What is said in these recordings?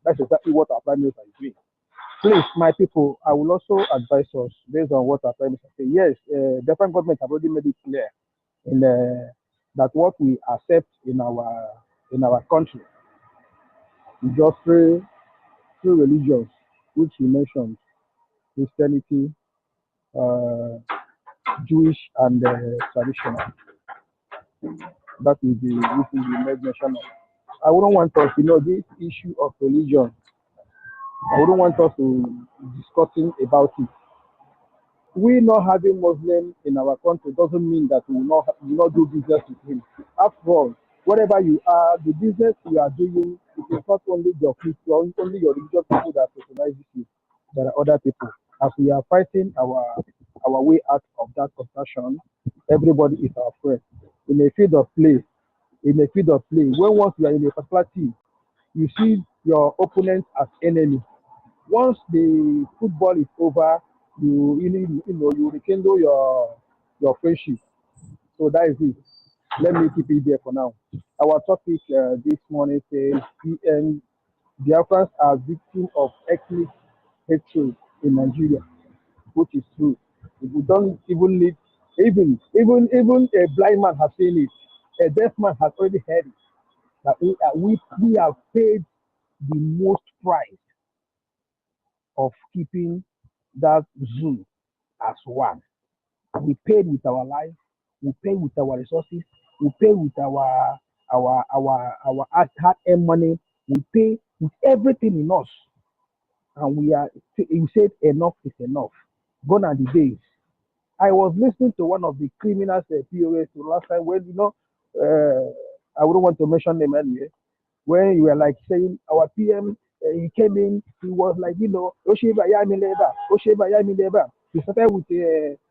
That's exactly what our prime minister is doing. Please, my people, I will also advise us based on what our prime minister said. Yes, different governments have already made it clear in that what we accept in our country is just three religions, which he mentioned: Christianity, uh, Jewish, and traditional. That is the which is the main mention of. I wouldn't want us, this issue of religion. I wouldn't want us to discussing about it. We not having Muslim in our country doesn't mean that we will not do business with him. After all, whatever you are, the business you are doing, it is not only your people, only your religious people that recognize you. There are other people. As we are fighting our way out of that confusion, everybody is our friend. In a field of play, when once you are in a particular team, you see your opponent as enemy. Once the football is over, you rekindle your friendship. So that is it. Let me keep it there for now. Our topic this morning says Biafrans are victims of ethnic hatred in Nigeria, which is true. If we don't even need, even a blind man has seen it. A deaf man has already heard it. That we have paid the most price of keeping that zoo as one. We paid with our life, we paid with our resources, we pay with our hard-earned money, we pay with everything in us, and you said enough is enough. Gone are the days. I was listening to one of the criminals POS last time when I wouldn't want to mention them anyway. When you were like saying our PM, he came in, he was like, Osheba Yami Leba, Osheba Yami Leba. He started with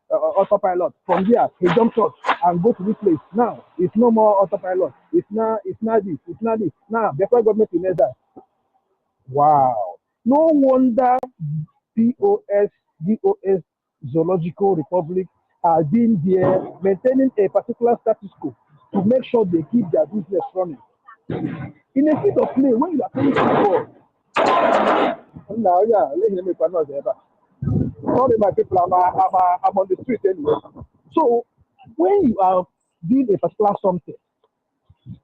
autopilot. From there, he jumped up and go to this place. Now, it's no more autopilot. It's not this. Now, before government in that. Wow. No wonder BCOS Zoological Republic are being there, maintaining a particular status quo to make sure they keep their business running. In a field of play, when you are playing football, now, let me pronounce it. Sorry, my people, I'm on the street anyway. So, when you are doing a particular something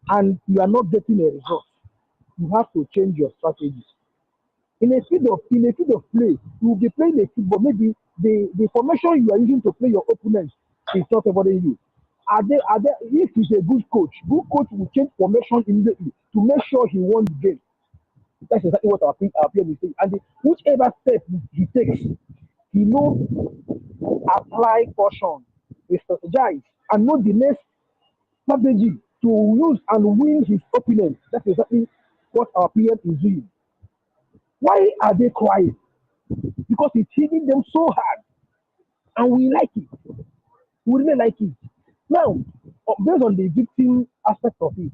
and you are not getting a result, you have to change your strategies. In a field of play, you will be playing a football. Maybe the formation you are using to play your opponent is not favoring you. If he's a good coach will change formation immediately to make sure he won the game. That's exactly what our PM is saying. And whichever step he takes, he knows apply caution, he strategize, and know the next strategy to use and win his opponent. That's exactly what our PM is doing. Why are they crying? Because it's hitting them so hard. And we like it. We really like it. Now, based on the victim aspect of it,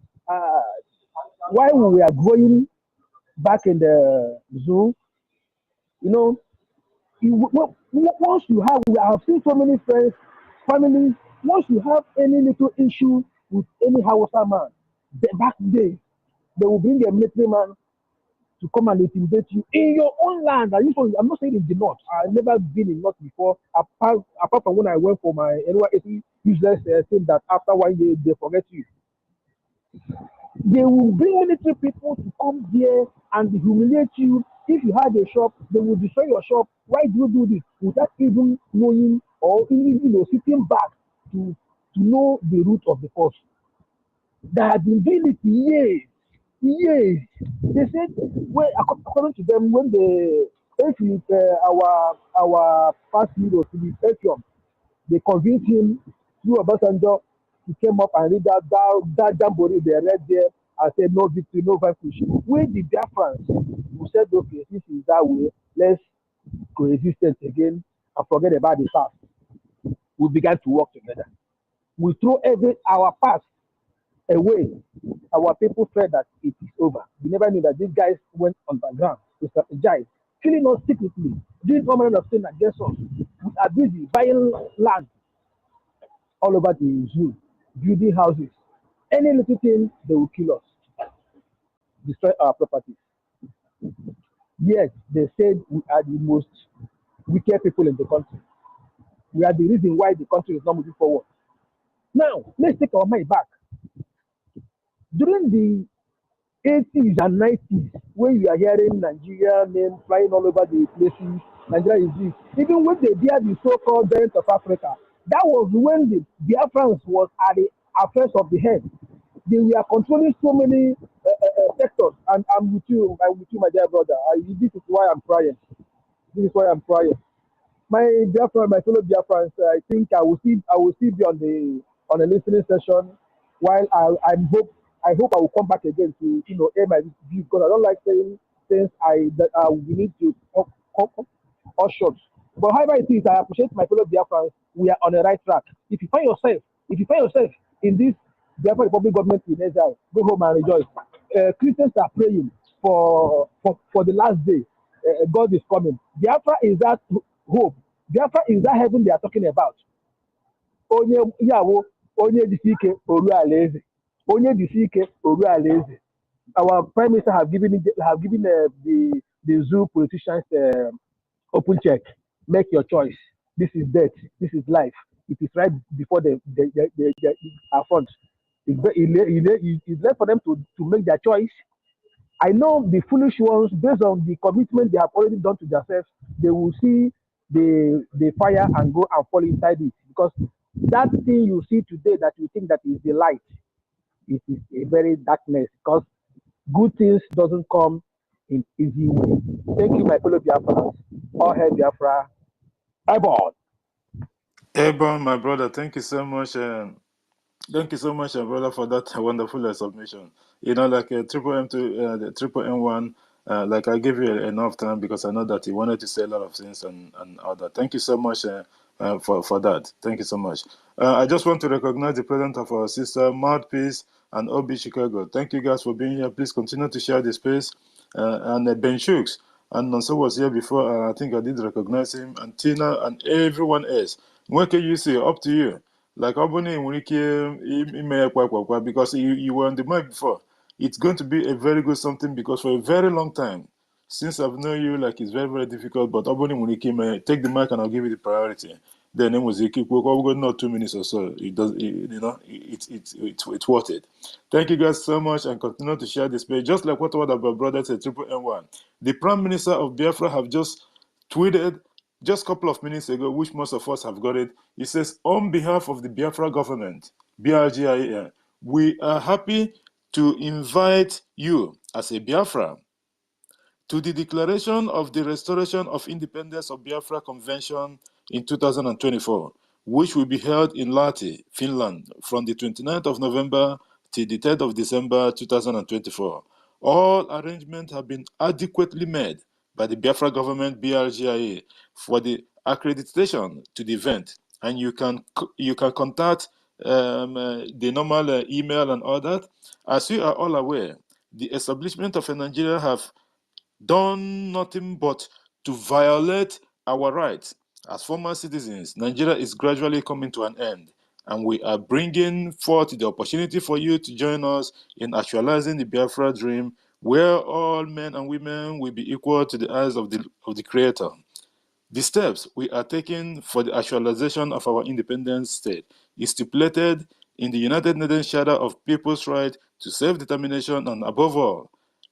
while we are growing back in the zoo, once you have, we have seen so many friends, families, once you have any little issue with any Hausa man, back then, they will bring a military man to come and intimidate you in your own land. I'm not saying in the north. I've never been in north before, apart from when I went for my NYSC useless thing that after 1 year they forget you. They will bring military people to come there and humiliate you. If you have a shop, they will destroy your shop. Why do you do this? Without even knowing or even sitting back to know the root of the cause. They have been doing it years. They said, well, according to them, when our past hero to be Efion, they convinced him through Obasanjo. He came up and read that jamboree they read there and said, no victory, no vanquish. When the Biafrans who said, okay, this is that way, let's coexist again and forget about the past. We began to work together. We throw our past away. Our people said that it is over. We never knew that these guys went underground to strategize, killing us secretly, doing all manner of things against us. We are busy buying land all over the zoo, building houses. Any little thing, they will kill us, destroy our properties. Yet they said we are the most wicked people in the country. We are the reason why the country is not moving forward. Now, let's take our mind back. During the 80s and 90s, when you are hearing Nigeria name flying all over the places, Nigeria is this. Even when they did the so-called giant of Africa, that was when the Biafrans was at the affairs of the head. They were controlling so many sectors. And I'm with you, my dear brother. This is why I'm crying. This is why I'm crying. My Biafra, my fellow Biafrans, I think I will still be on a listening session while I hope I will come back again to air my views, because I don't like saying things that we need to cut short. But however it is, I appreciate my fellow Biafrans. We are on the right track. If you find yourself in this Biafra Republic government in exile, go home and rejoice. Christians are praying for the last day. God is coming. Biafra is that hope. Biafra is that heaven they are talking about. Onye yawo, onye disike oru alaeze. Onye disike oru alaeze. Our prime minister have given the zoo politicians open check. Make your choice. This is death. This is life. It is right before the our front. It's left for them to make their choice. I know the foolish ones, based on the commitment they have already done to themselves, they will see the fire and go and fall inside it. Because that thing you see today that you think that is the light, it is a very darkness. Because good things doesn't come in easy way. Thank you, my fellow Biafrans. All hail Biafra. Eyeball. Ebon, my brother, thank you so much. Thank you so much, brother, for that wonderful submission. You know, like Triple M to the Triple M1, like I gave you enough time because I know that you wanted to say a lot of things and all that. Thank you so much for that. Thank you so much. I just want to recognize the presence of our sister Mouthpiece and Obi Chicago. Thank you guys for being here. Please continue to share the space. And Ben Shooks and Nonso was here before. I think I did recognize him, and Tina and everyone else. What can you say? Up to you. Like Obuni because you were on the mic before. It's going to be a very good something because for a very long time, since I've known you, like it's very, very difficult. But Obuni Muniki, take the mic and I'll give you the priority. Then it was not 2 minutes or so. It does, it's worth it. Thank you guys so much and continue to share this page. Just like what our brother said, Triple M1. The Prime Minister of Biafra have just tweeted just a couple of minutes ago, which most of us have got it. It says, on behalf of the Biafra government, BRGIA, we are happy to invite you as a Biafra to the declaration of the Restoration of Independence of Biafra Convention in 2024, which will be held in Lahti, Finland, from the 29th of November till the 3rd of December 2024. All arrangements have been adequately made by the Biafra government, BRGIA, for the accreditation to the event, and you can contact the normal email and all that. As you are all aware, the establishment of Nigeria have done nothing but to violate our rights. As former citizens, Nigeria is gradually coming to an end, and we are bringing forth the opportunity for you to join us in actualizing the Biafra dream, where all men and women will be equal to the eyes of the Creator. The steps we are taking for the actualization of our independent state is stipulated in the United Nations Charter of People's Right to Self-Determination and, above all,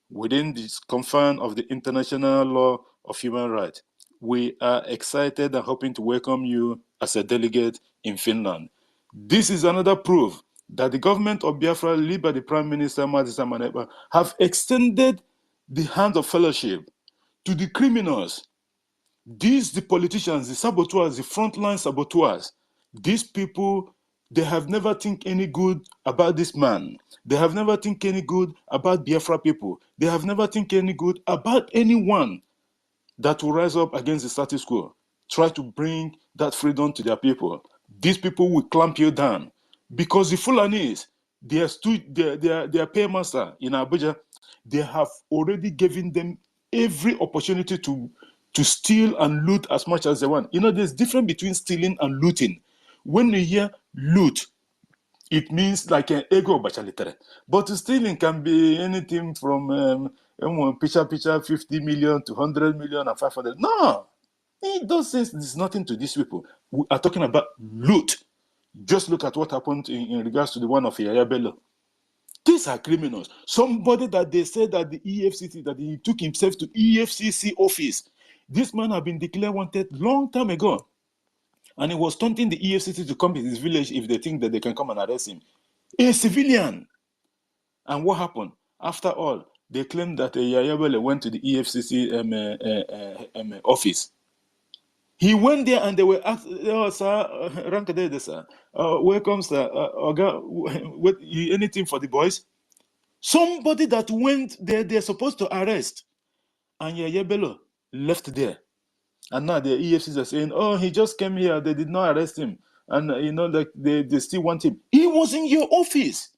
within the confines of the international law of human rights. We are excited and hoping to welcome you as a delegate in Finland. This is another proof that the government of Biafra, led by the Prime Minister Madisa Manepa, have extended the hand of fellowship to the criminals. These, the politicians, the saboteurs, the frontline saboteurs, these people, they have never think any good about this man. They have never think any good about Biafra people. They have never think any good about anyone that will rise up against the status quo, try to bring that freedom to their people. These people will clamp you down because the Fulanis, their paymaster in Abuja, they have already given them every opportunity to steal and loot as much as they want. You know, there's difference between stealing and looting. When you hear loot, it means like an ego bachalitere. But stealing can be anything from picture 50 million to 100 million and 500. No, those things, there's nothing to these people. We are talking about loot. Just look at what happened in regards to the one of Yaya Bello. These are criminals. Somebody that they said that the EFCC, that he took himself to EFCC office. This man had been declared wanted long time ago. And he was taunting the EFCC to come to his village if they think that they can come and arrest him. A civilian. And what happened? After all, they claimed that Yaya Bello went to the EFCC office. He went there and they were asked, oh, sir, sir. Welcome, sir. Anything for the boys? Somebody that went there, they're supposed to arrest. And Yaya Bello left there. And now the EFCs are saying, oh, he just came here. They did not arrest him. And, like they still want him. He was in your office.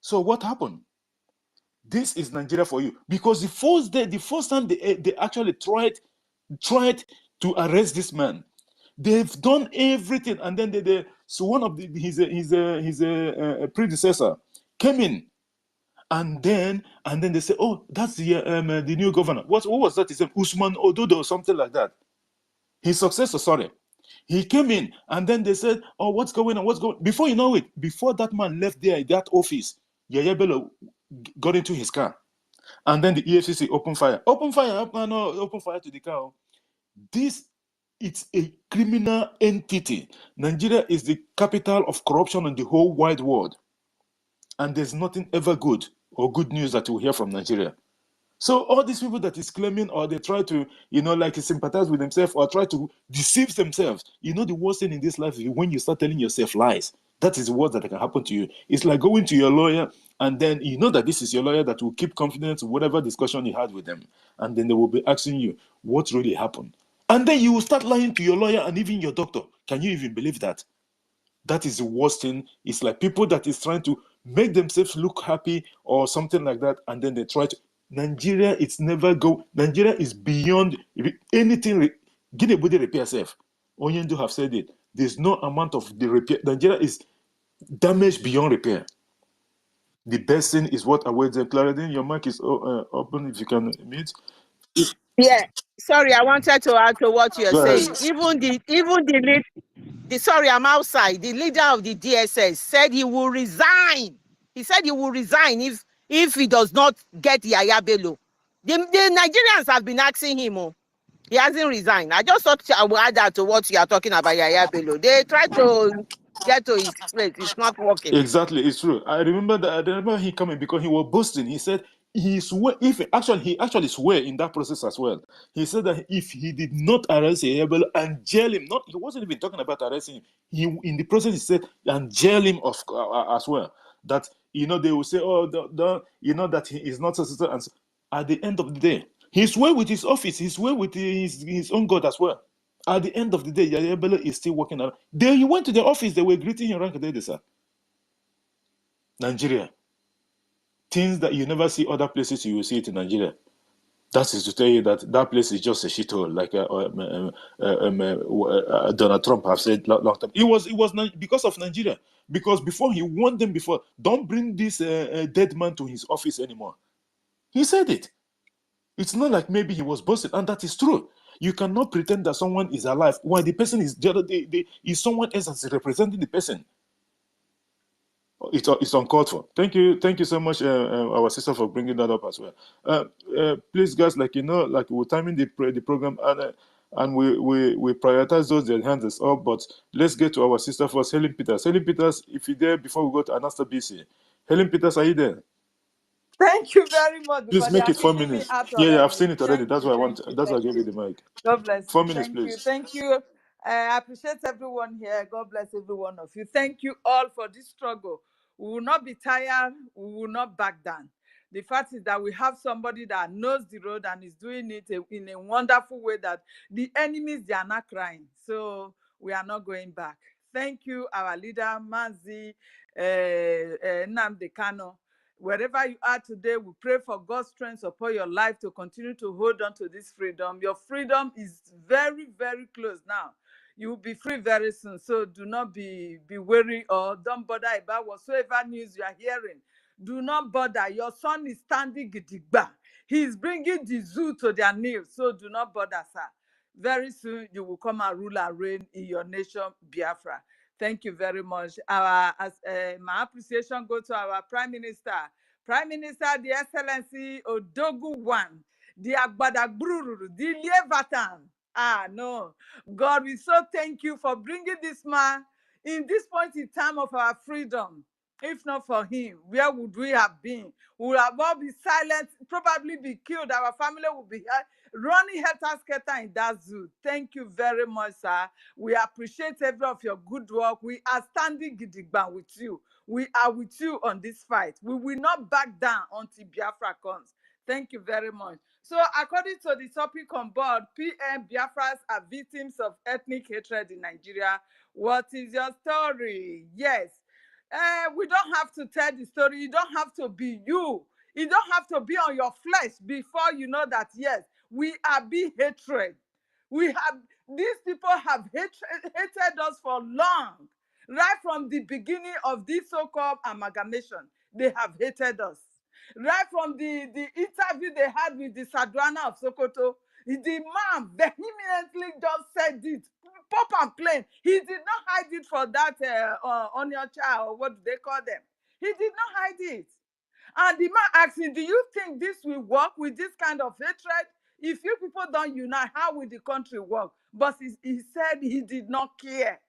So what happened? This is Nigeria for you. Because the first time they actually tried to arrest this man, they've done everything. And then so one of his predecessor came in. And then they say, oh, that's the new governor. What was that? He said Usman Ododo or something like that. His successor, sorry. He came in and then they said, oh, what's going on? Before you know it, before that man left there, that office, Yaya Bello got into his car. And then the EFCC opened fire. Open fire to the car. It's a criminal entity. Nigeria is the capital of corruption in the whole wide world. And there's nothing ever good or good news that you hear from Nigeria. So all these people that is claiming, or they try to, like sympathize with themselves or try to deceive themselves. The worst thing in this life is when you start telling yourself lies. That is the worst that can happen to you. It's like going to your lawyer and then you know that this is your lawyer that will keep confidence in whatever discussion you had with them. And then they will be asking you what really happened. And then you will start lying to your lawyer and even your doctor. Can you even believe that? That is the worst thing. It's like people that is trying to make themselves look happy or something like that, and then they try to. Nigeria, Nigeria is beyond anything. Get a body repair self. Onyendu have said it. There's no amount of the repair. Nigeria is damaged beyond repair. The best thing is what awaits them. Claridine, your mic is open if you can mute. Yeah, sorry, I wanted to add to what you're saying. Sorry, I'm outside. The leader of the DSS said he will resign. He said he will resign if he does not get Yaya Bello. The Nigerians have been asking him. He hasn't resigned. I just thought I would add that to what you are talking about, Yaya Bello. They tried to get to his place. It's not working. Exactly, it's true. I remember he coming because he was boasting. He said he actually swear in that process as well. He said that if he did not arrest Yaya Bello and jail him, he wasn't even talking about arresting him. He in the process he said and jail him as well. That they will say, oh, that he is not so. And so, at the end of the day, he swear with his office. He swear with his own God as well. At the end of the day, Yaya Bello is still working around. He went to the office. They were greeting him, sir. Nigeria. Things that you never see other places, you will see it in Nigeria. That is to tell you that place is just a shithole, like Donald Trump have said long time. It was because of Nigeria. Because before he warned them before, don't bring this dead man to his office anymore. He said it. It's not like maybe he was boasting, and that is true. You cannot pretend that someone is alive while the person is is someone else that's representing the person. It's uncalled for. Thank you so much, our sister, for bringing that up as well. Please, guys, we're timing the program and we prioritize those their hands is up. But let's get to our sister first, Helen Peters. Helen Peters, if you're there before we go to Anasta BC. Helen Peters, are you there? Thank you very much. Please make it 4 minutes. Yeah, I've seen it already. That's why I gave you the mic. God bless you. 4 minutes, please. Thank you. I appreciate everyone here. God bless every one of you. Thank you all for this struggle. We will not be tired. We will not back down. The fact is that we have somebody that knows the road and is doing it in a wonderful way that the enemies, they are not crying. So we are not going back. Thank you, our leader, Mazi Nnamdi Kanu. Wherever you are today, we pray for God's strength upon your life to continue to hold on to this freedom. Your freedom is very, very close now. You will be free very soon. So do not be worried or don't bother about whatsoever news you are hearing. Do not bother. Your son is standing gidigba. He's bringing the zoo to their knees. So do not bother, sir. Very soon you will come and rule and reign in your nation, Biafra. Thank you very much. My appreciation goes to our Prime Minister. Prime Minister, the Excellency Odogu One, the Agbadagburu, the Lievatan. No. God, we so thank you for bringing this man in this point in time of our freedom. If not for him, where would we have been? We would have all been silent, probably be killed. Our family would be running helter-skelter in that zoo. Thank you very much, sir. We appreciate every of your good work. We are standing gidigba with you. We are with you on this fight. We will not back down until Biafra comes. Thank you very much. So according to the topic on board, PM Biafras are victims of ethnic hatred in Nigeria. What is your story? Yes. We don't have to tell the story. You don't have to be you. You don't have to be on your flesh before you know that, yes, we are being hatred. These people have hated us for long. Right from the beginning of this so-called amalgamation, they have hated us. Right from the interview they had with the Sadwana of Sokoto, the man vehemently just said it, pop and plain. He did not hide it for that onion child, or what do they call them? He did not hide it. And the man asking, do you think this will work with this kind of hatred? If you people don't unite, how will the country work? But he said he did not care.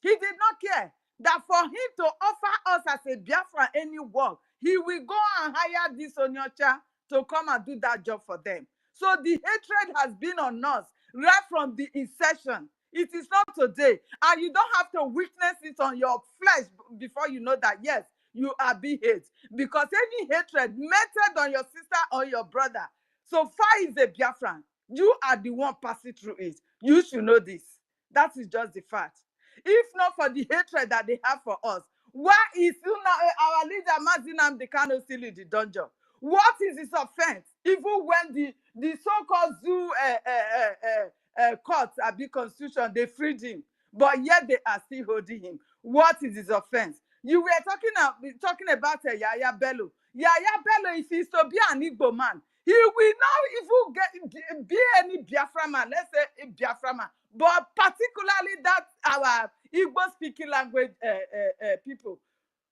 He did not care that for him to offer us as a Biafra any work, he will go and hire this Onyocha to come and do that job for them. So the hatred has been on us right from the inception. It is not today. And you don't have to witness it on your flesh before you know that, yes, you are being hated. Because any hatred meted on your sister or your brother, so far is a Biafran, you are the one passing through it. You should know this. That is just the fact. If not for the hatred that they have for us, why is our leader Mazinam Dekano still in the dungeon? What is his offense? Even when the so-called zoo courts are the constitution, they freed him, but yet they are still holding him. What is his offense? You were talking about Yaya Bello. Yaya Bello, if he's to be an Igbo man, he will not even be any Biafra man, let's say a Biafra man, but particularly that our Igbo-speaking language people.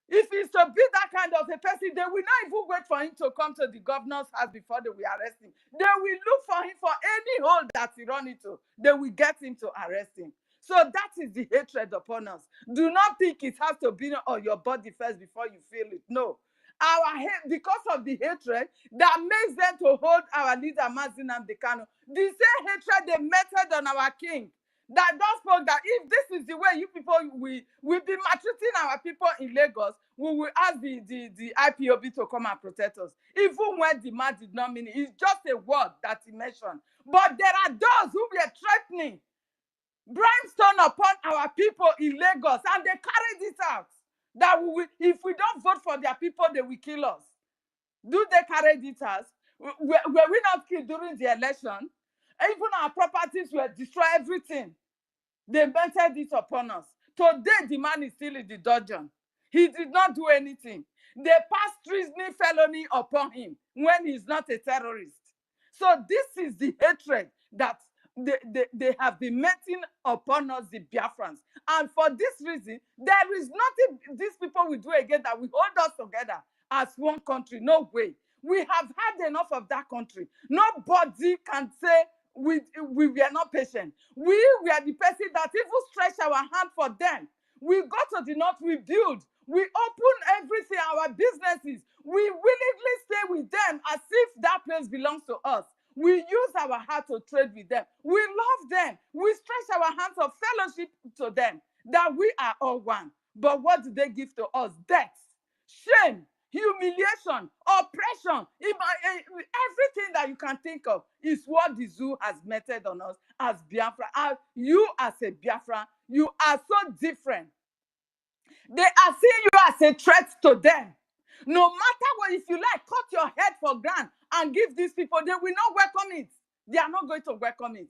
If he's to be that kind of a person, they will not even wait for him to come to the governor's house before they will arrest him. They will look for him for any hole that he run into. They will get him to arrest him. So that is the hatred upon us. Do not think it has to be on your body first before you feel it. No. Our hate, because of the hatred that makes them to hold our leader Mazinam Dekano, the same hatred they meted on our king, that does spoke that if this is the way you people will be maltreating our people in Lagos, we will ask the IPOB to come and protect us. Even when the man did not mean it, it's just a word that he mentioned. But there are those who were threatening brimstone upon our people in Lagos, and they carried it out. That if we don't vote for their people, they will kill us. Do they carry it out? Were we not killed during the election? Even our properties were destroyed, everything. They vented it upon us. Today, the man is still in the dungeon. He did not do anything. They passed treason felony upon him when he's not a terrorist. So this is the hatred that they have been meting upon us, the Biafrans. And for this reason, there is nothing these people will do again that will hold us together as one country. No way. We have had enough of that country. Nobody can say we were not patient. We were the person that even stretched our hand for them. We go to the north, we build, we open everything, our businesses. We willingly stay with them as if that place belongs to us. We use our heart to trade with them. We love them. We stretch our hands of fellowship to them, that we are all one. But what do they give to us? Death, shame, humiliation, oppression, everything that you can think of is what the zoo has meted on us as Biafra. You as a Biafra, you are so different. They are seeing you as a threat to them. No matter what, if you like, cut your head for ground and give these people, they will not welcome it. They are not going to welcome it.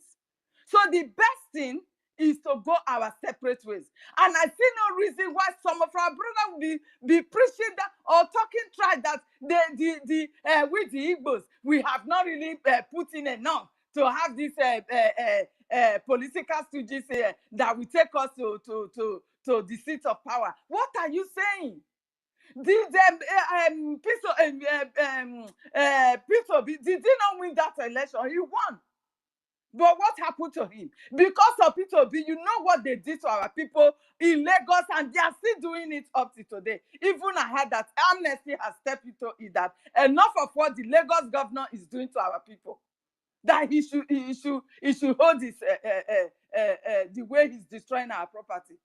So the best thing is to go our separate ways. And I see no reason why some of our brothers will be preaching that or talking trash that with the Igbos, we have not really put in enough to have this political stooges that will take us to the seat of power. What are you saying? Did Peter Obi, did he not win that election? He won. But what happened to him? Because of Peter Obi, you know what they did to our people in Lagos, and they are still doing it up to today. Even I heard that Amnesty has stepped into it, that enough of what the Lagos governor is doing to our people, that he should hold his the way he's destroying our property.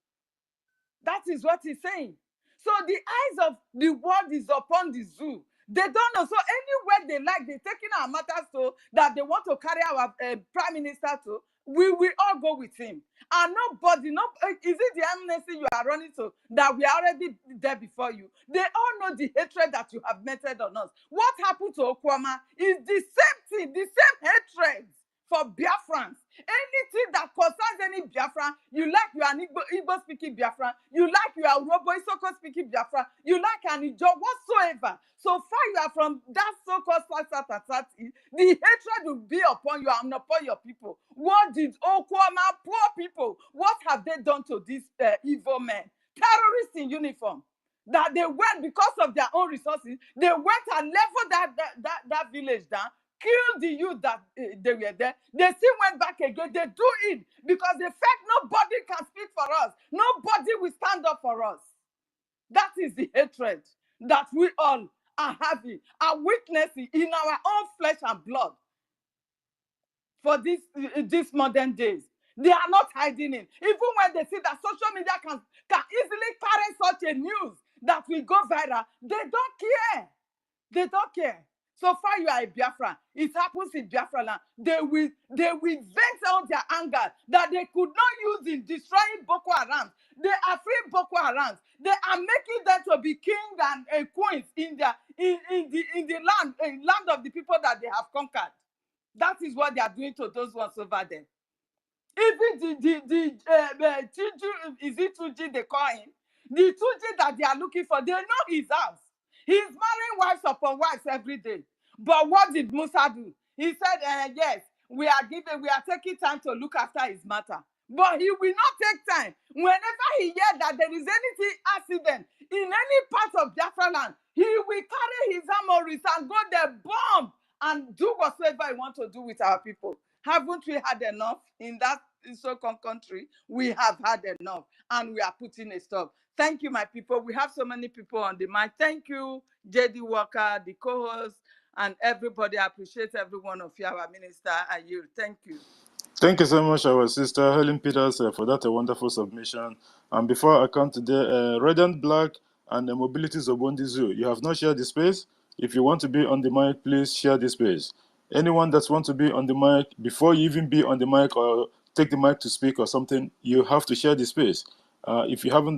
That is what he's saying. So the eyes of the world is upon the zoo. They don't know. So anywhere they like, they're taking our matters to that they want to carry our prime minister to. We will all go with him. And nobody, is it the amnesty you are running to that we are already there before you? They all know the hatred that you have meted on us. What happened to Okwama is the same thing, the same hatred for Biafrans. Anything that concerns any Biafran, you like you are an Igbo speaking Biafran, you like you are Robo Isoko speaking Biafran, you like an Ijo whatsoever. So far you are from that so-called the hatred will be upon you and upon your people. What did Okwama poor people, what have they done to these evil men? Terrorists in uniform. That they went because of their own resources, they went and leveled that village down, killed the youth that they were there. They still went back again. They do it because they felt nobody can speak for us. Nobody will stand up for us. That is the hatred that we all are having, are witnessing in our own flesh and blood for these modern days. They are not hiding it. Even when they see that social media can easily carry such a news that will go viral, they don't care. They don't care. So far you are a Biafra. It happens in Biafra land. They will vent out their anger that they could not use in destroying Boko Haram. They are freeing Boko Haram. They are making them to be king and queens in the land of the people that they have conquered. That is what they are doing to those ones over there. Even Tuju, is it Tuji they call him? The Tuji that they are looking for, they know his house. He's marrying wives upon wives every day. But what did Musa do? He said, yes, we are taking time to look after his matter. But he will not take time. Whenever he hears that there is anything accident in any part of Biafra land, he will carry his armories and go there, bomb, and do whatsoever he wants to do with our people. Haven't we had enough in that so-called country? We have had enough, and we are putting a stop. Thank you, my people. We have so many people on the mic. Thank you, JD Walker, the co-host, and everybody. I appreciate every one of you, our minister, and you. Thank you. Thank you so much, our sister Helen Peters, for that wonderful submission. And before I come today, Radiant Black and the Mobility Zobondi Zoo, you have not shared the space. If you want to be on the mic, please share the space. Anyone that wants to be on the mic, before you even be on the mic or take the mic to speak or something, you have to share the space. If you haven't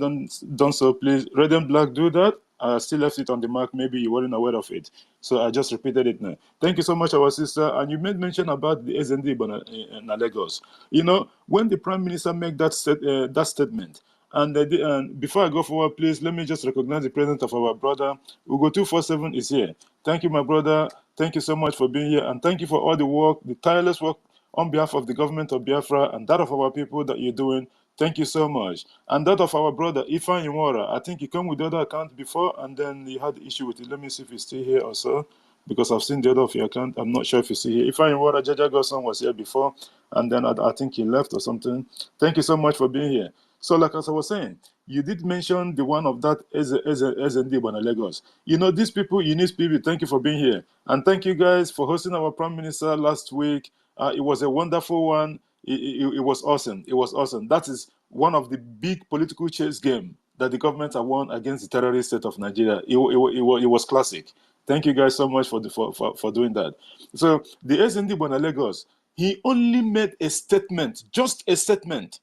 done so, please, Radiant Black, do that. I still left it on the mark. Maybe you weren't aware of it. So I just repeated it now. Thank you so much, our sister. And you made mention about the SND in Lagos. You know, when the Prime Minister made that statement, and before I go forward, please, let me just recognize the presence of our brother. Ugo247 is here. Thank you, my brother. Thank you so much for being here. And thank you for all the work, the tireless work on behalf of the government of Biafra and that of our people that you're doing. Thank you so much. And that of our brother, EFIK-IBIBIO. I think he came with the other account before, and then he had the issue with it. Let me see if he's still here also, because I've seen the other of your account. I'm not sure if he's still here. EFIK-IBIBIO, Jaja Gosson was here before, and then I think he left or something. Thank you so much for being here. So like as I was saying, you did mention the one of that SND Bana Lagos. You know, these people, you need people, thank you for being here. And thank you guys for hosting our Prime Minister last week. It was a wonderful one. It was awesome. It was awesome. That is one of the big political chess game that the government have won against the terrorist state of Nigeria. It was classic. Thank you guys so much for doing that. So the SND Bana Lagos, he only made a statement, just a statement.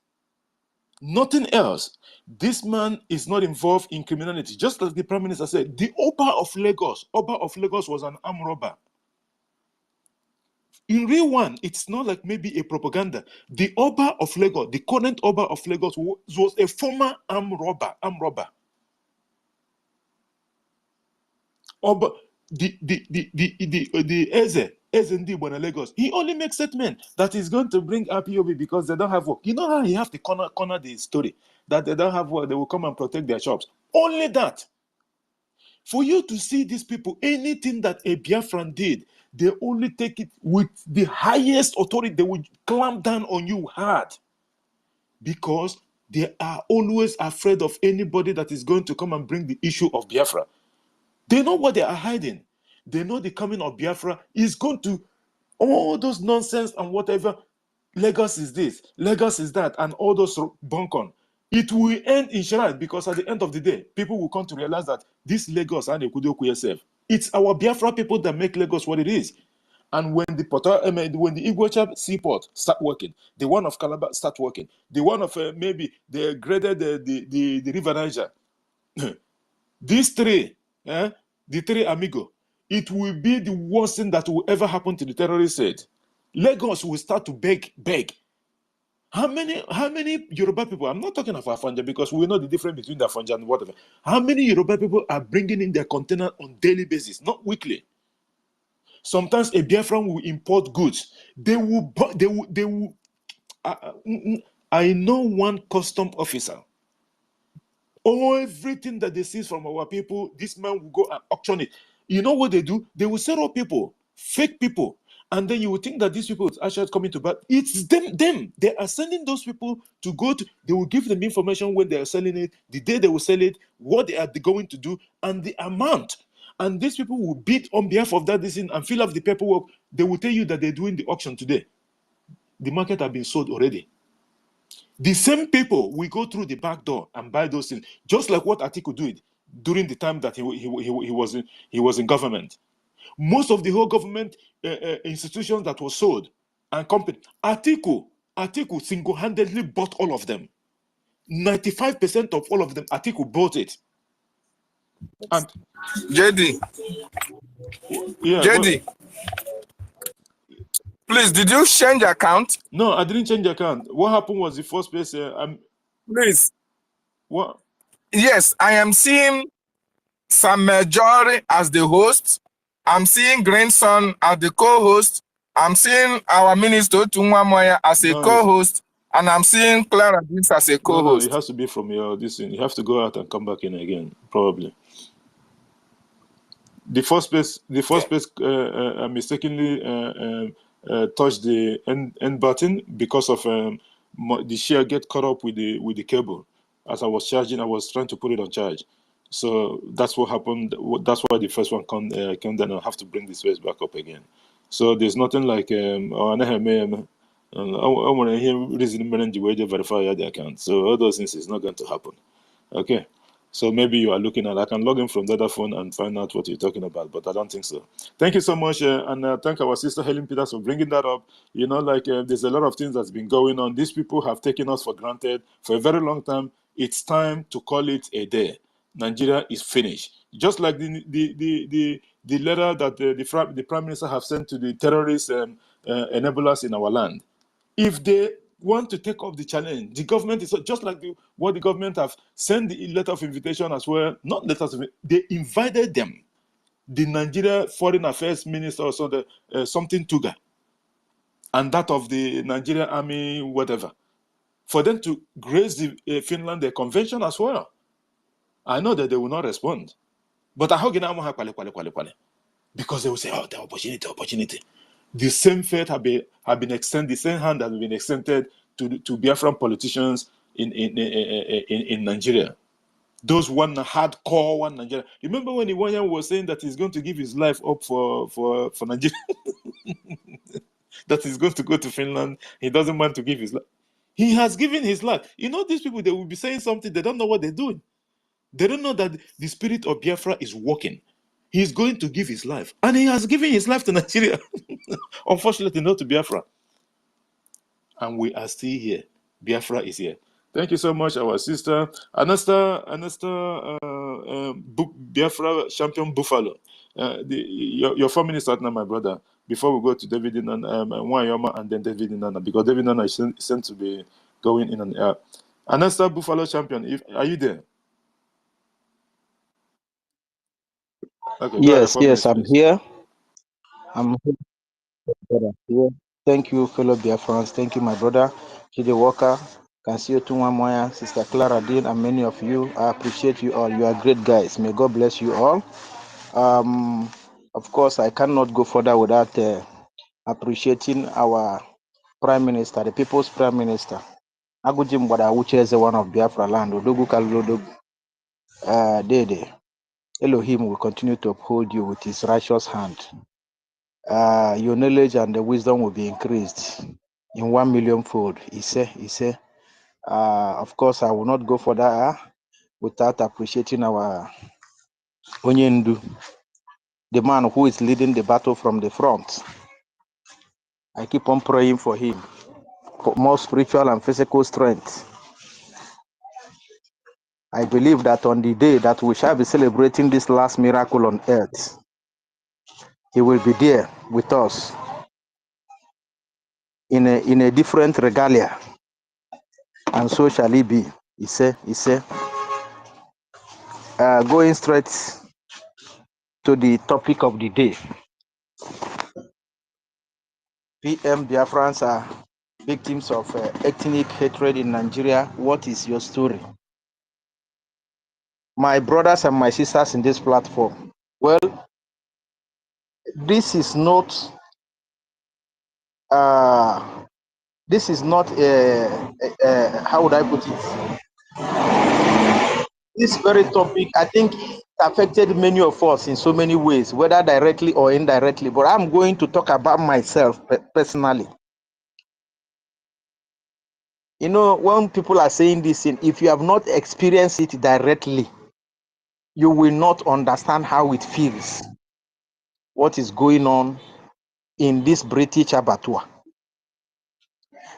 Nothing else. This man is not involved in criminality. Just like the Prime Minister said, the Oba of Lagos was an armed robber. In real one, it's not like maybe a propaganda. The Oba of Lagos, the current Oba of Lagos, was a former armed robber. Oba, the Eze Ndibo in Lagos, he only makes statement that he's going to bring IPOB because they don't have work. You know how he have to corner the story that they don't have work, they will come and protect their shops. Only that. For you to see these people, anything that a Biafran did, they only take it with the highest authority. They will clamp down on you hard because they are always afraid of anybody that is going to come and bring the issue of Biafra. They know what they are hiding. They know the coming of Biafra is going to, all those nonsense and whatever, Lagos is this, Lagos is that, and all those bunkon. It will end in charade because at the end of the day, people will come to realize that this Lagos and Ekudoku yourself, it's our Biafra people that make Lagos what it is. And when the IKOM seaport start working, the one of Calabar start working, the one of maybe they graded the River Niger, these three, the three amigo, it will be the worst thing that will ever happen to the terrorist state. Lagos will start to beg. How many Yoruba people, I'm not talking of Afanja because we know the difference between the Afanja and whatever. How many Yoruba people are bringing in their container on daily basis, not weekly? Sometimes a Biafran will import goods. They will. I know one custom officer. Everything that they seize from our people, this man will go and auction it. You know what they do? They will set up people, fake people. And then you would think that these people are actually coming to buy. It's them. They are sending those people to go to, they will give them information when they are selling it, the day they will sell it, what they are going to do, and the amount. And these people will bid on behalf of that decision and fill up the paperwork. They will tell you that they're doing the auction today. The market has been sold already. The same people will go through the back door and buy those things, just like what Atiku did during the time that he was in government. Most of the whole government institutions that were sold and company, Atiku single-handedly bought all of them. 95% of all of them, Atiku bought it. And JD, yeah, JD, please, did you change account? No, I didn't change account. What happened was the first place. Please. What? Yes, I am seeing Sam Majori as the host. I'm seeing Grandson as the co-host. I'm seeing our minister Tungwamoya as a co-host, and I'm seeing Clara Dix as a co-host. No, it has to be from your this thing. You have to go out and come back in again, probably. The first place I mistakenly touched the end button because of the share get caught up with the cable. As I was charging, I was trying to put it on charge. So that's what happened. That's why the first one came down. I have to bring this face back up again. So there's nothing like I want to hear reason to verify the account. So all those things is not going to happen. Okay. So maybe you are looking at, I can log in from the other phone and find out what you're talking about, but I don't think so. Thank you so much. And thank our sister Helen Peters for bringing that up. You know, like there's a lot of things that's been going on. These people have taken us for granted for a very long time. It's time to call it a day. Nigeria is finished. Just like the letter that the Prime Minister have sent to the terrorist enablers in our land. If they want to take up the challenge, the government is just like what the government have sent the letter of invitation as well. Not letters of they invited them. The Nigeria Foreign Affairs Minister, also the something Tuga, and that of the Nigeria Army, whatever, for them to grace the Finland the convention as well. I know that they will not respond, but I hope because they will say, "Oh, the opportunity." The same fate have been extended. The same hand has been extended to Biafran politicians in Nigeria. Those hardcore one Nigeria. Remember when Iwanya was saying that he's going to give his life up for Nigeria, that he's going to go to Finland. He doesn't want to give his life. He has given his life. You know, these people, they will be saying something. They don't know what they're doing. They don't know that the spirit of Biafra is working. He's going to give his life. And he has given his life to Nigeria. Unfortunately, not to Biafra. And we are still here. Biafra is here. Thank you so much, our sister. Anasta Biafra champion Buffalo. Your 4 minutes out now, my brother. before we go to David Nwanyoma and then David Nana, because David Nana is sent to be going in and out. Anesta Buffalo champion, are you there? Okay, Yes, go ahead, 4 minutes, I'm please. here. I'm here, brother. Yeah. Thank you, fellow Biafrans. Thank you, my brother, Chidi Walker, Kansio Tunwamoya, Sister Clara Dean, and many of you. I appreciate you all. You are great guys. May God bless you all. Of course, I cannot go further without appreciating our Prime Minister, the People's Prime Minister. Agujim Wada, which is one of Biafra land, Odogu Kalodog Dede. Elohim will continue to uphold you with his righteous hand. Your knowledge and the wisdom will be increased in 1 million fold. He said, of course, I will not go further without appreciating our Onyendu, the man who is leading the battle from the front. I keep on praying for him, for more spiritual and physical strength. I believe that on the day that we shall be celebrating this last miracle on earth, he will be there with us in a different regalia, and so shall he be. He said, going straight to the topic of the day. PM Biafrans are victims of ethnic hatred in Nigeria. What is your story? My brothers and my sisters in this platform, well, this is not how would I put it? This very topic, I think, affected many of us in so many ways, whether directly or indirectly. But I'm going to talk about myself personally. You know, when people are saying this thing, if you have not experienced it directly, you will not understand how it feels, what is going on in this British abattoir.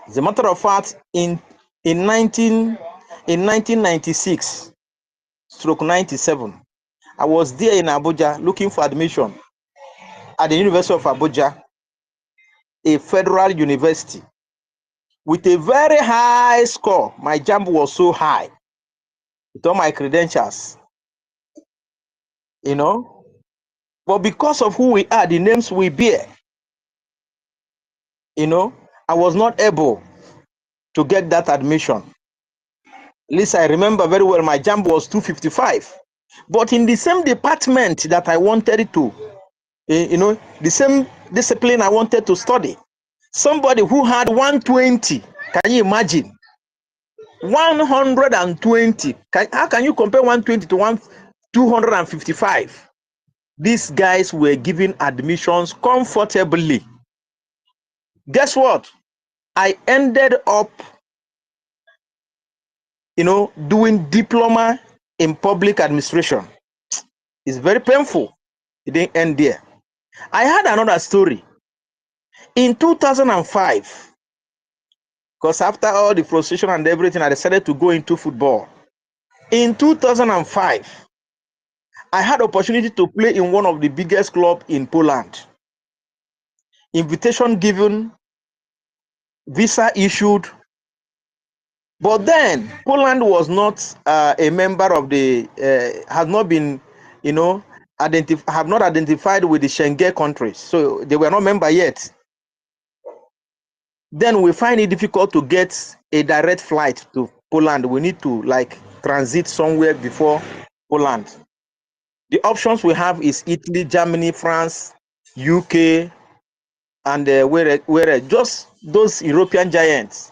As a matter of fact, in 1996, stroke 97, I was there in Abuja looking for admission at the University of Abuja, a federal university, with a very high score. My JAMB was so high with all my credentials, you know. But because of who we are, the names we bear, you know, I was not able to get that admission. At least I remember very well, my JAMB was 255. But in the same department that I wanted to, you know, the same discipline I wanted to study, somebody who had 120, can you imagine? 120. How can you compare 120 to 255? These guys were given admissions comfortably. Guess what? I ended up, you know, doing diploma in public administration. It's very painful. It didn't end there. I had another story. In 2005, because after all the frustration and everything, I decided to go into football. In 2005, I had opportunity to play in one of the biggest clubs in Poland. Invitation given, visa issued, but then Poland was not a member of the, has not been, you know, have not identified with the Schengen countries, so they were not member yet. Then we find it difficult to get a direct flight to Poland. We need to like transit somewhere before Poland. The options we have is Italy, Germany, France, UK, and where just those European giants.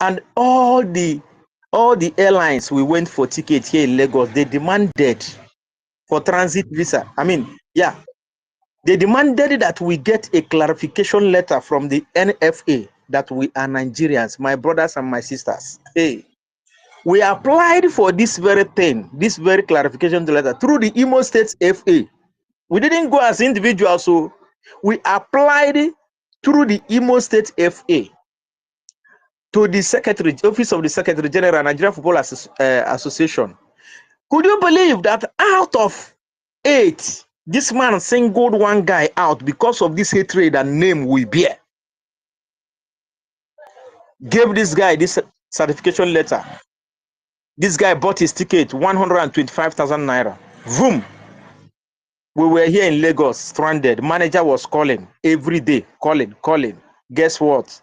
And all the airlines we went for tickets here in Lagos, they demanded for transit visa. I mean, yeah, they demanded that we get a clarification letter from the NFA that we are Nigerians, my brothers and my sisters. Hey, we applied for this very thing, this very clarification letter through the Imo State FA. We didn't go as individuals, so we applied through the Imo State FA to the Secretary, Office of the Secretary General, Nigeria Football Association. Could you believe that out of 8 This man singled one guy out because of this hatred and name we bear. Gave this guy this certification letter. This guy bought his ticket, 125,000 naira. Vroom. We were here in Lagos, stranded. Manager was calling every day, calling. Guess what?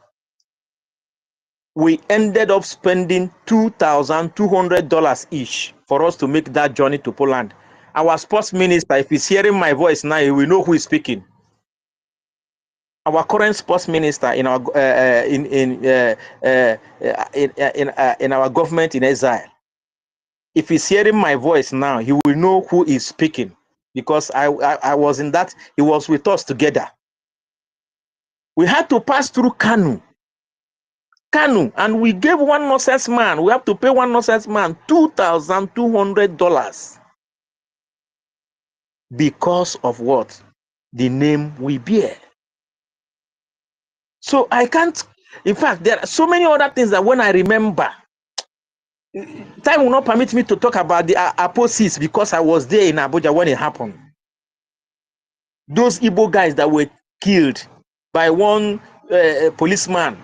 We ended up spending $2,200 each for us to make that journey to Poland. Our sports minister, if he's hearing my voice now, he will know who is speaking. Our current sports minister in our in our government in exile. If he's hearing my voice now, he will know who is speaking, because I was in that. He was with us together. We had to pass through Kanu, and we gave one nonsense man. We have to pay one nonsense man $2,200 because of what? The name we bear. So I can't. In fact, there are so many other things that when I remember, time will not permit me to talk about the apostates, because I was there in Abuja when it happened. Those Igbo guys that were killed by one policeman,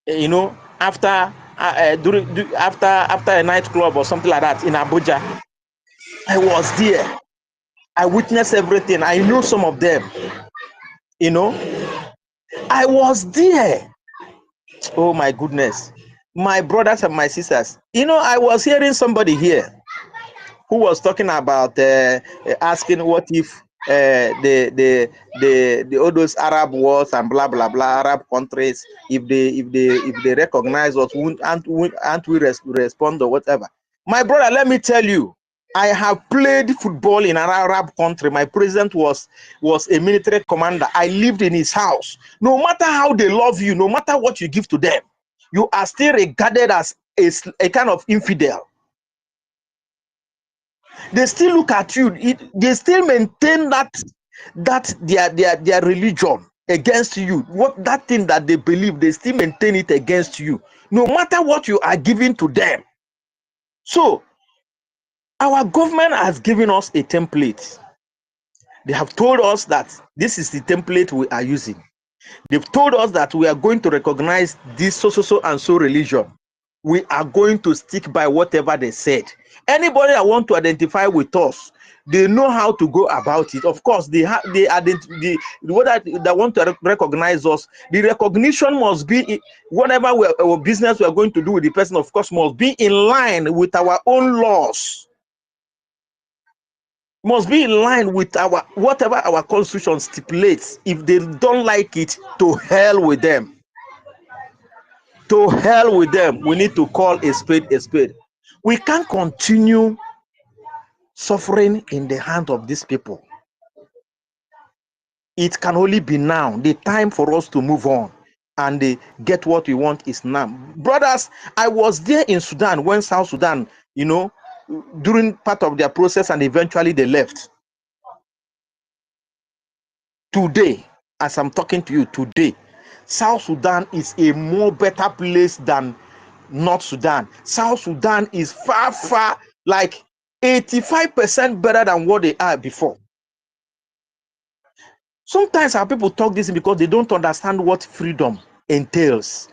you know, after after a nightclub or something like that in Abuja. I was there. I witnessed everything. I knew some of them. You know, I was there. Oh my goodness. My brothers and my sisters. You know, I was hearing somebody here who was talking about asking what if the all those Arab wars and blah blah blah, Arab countries, if they recognize us, aren't we respond or whatever. My brother, let me tell you, I have played football in an Arab country. My president was a military commander. I lived in his house. No matter how they love you, no matter what you give to them, you are still regarded as a kind of infidel. They still look at you. They still maintain that their religion against you. What that thing that they believe, they still maintain it against you, no matter what you are giving to them. So our government has given us a template. They have told us that this is the template we are using. They've told us that we are going to recognize this so and so religion. We are going to stick by whatever they said. Anybody that want to identify with us, they know how to go about it. Of course, they want to recognize us. The recognition must be whatever our business we are going to do with the person, of course, must be in line with our own laws. Must be in line with our whatever our constitution stipulates. If they don't like it, to hell with them. To hell with them. We need to call a spade a spade. We can't continue suffering in the hand of these people. It can only be now. The time for us to move on and get what we want is now. Brothers, I was there in Sudan when South Sudan, you know, during part of their process, and eventually they left. Today, as I'm talking to you today, South Sudan is a more better place than North Sudan. South Sudan is far, like 85% better than what they are before. Sometimes our people talk this because they don't understand what freedom entails.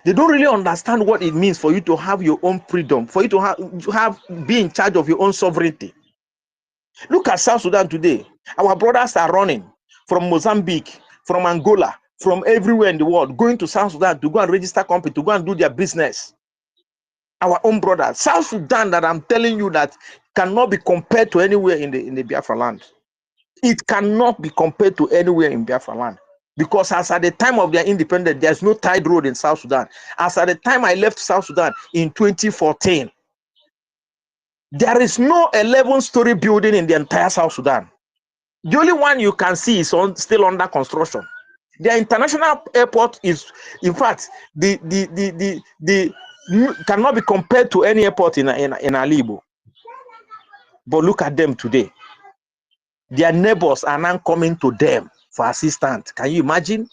They don't really understand what it means for you to have your own freedom, for you to be in charge of your own sovereignty. Look at South Sudan today. Our brothers are running from Mozambique, from Angola, from everywhere in the world, going to South Sudan to go and register company, to go and do their business. Our own brothers. South Sudan, that I'm telling you, that cannot be compared to anywhere in the Biafra land. It cannot be compared to anywhere in Biafra land. Because as at the time of their independence, there's no tide road in South Sudan. As at the time I left South Sudan in 2014, there is no 11-story building in the entire South Sudan. The only one you can see is still under construction. The international airport is, in fact, cannot be compared to any airport in Alibo. But look at them today. Their neighbors are now coming to them for assistance. Can you imagine?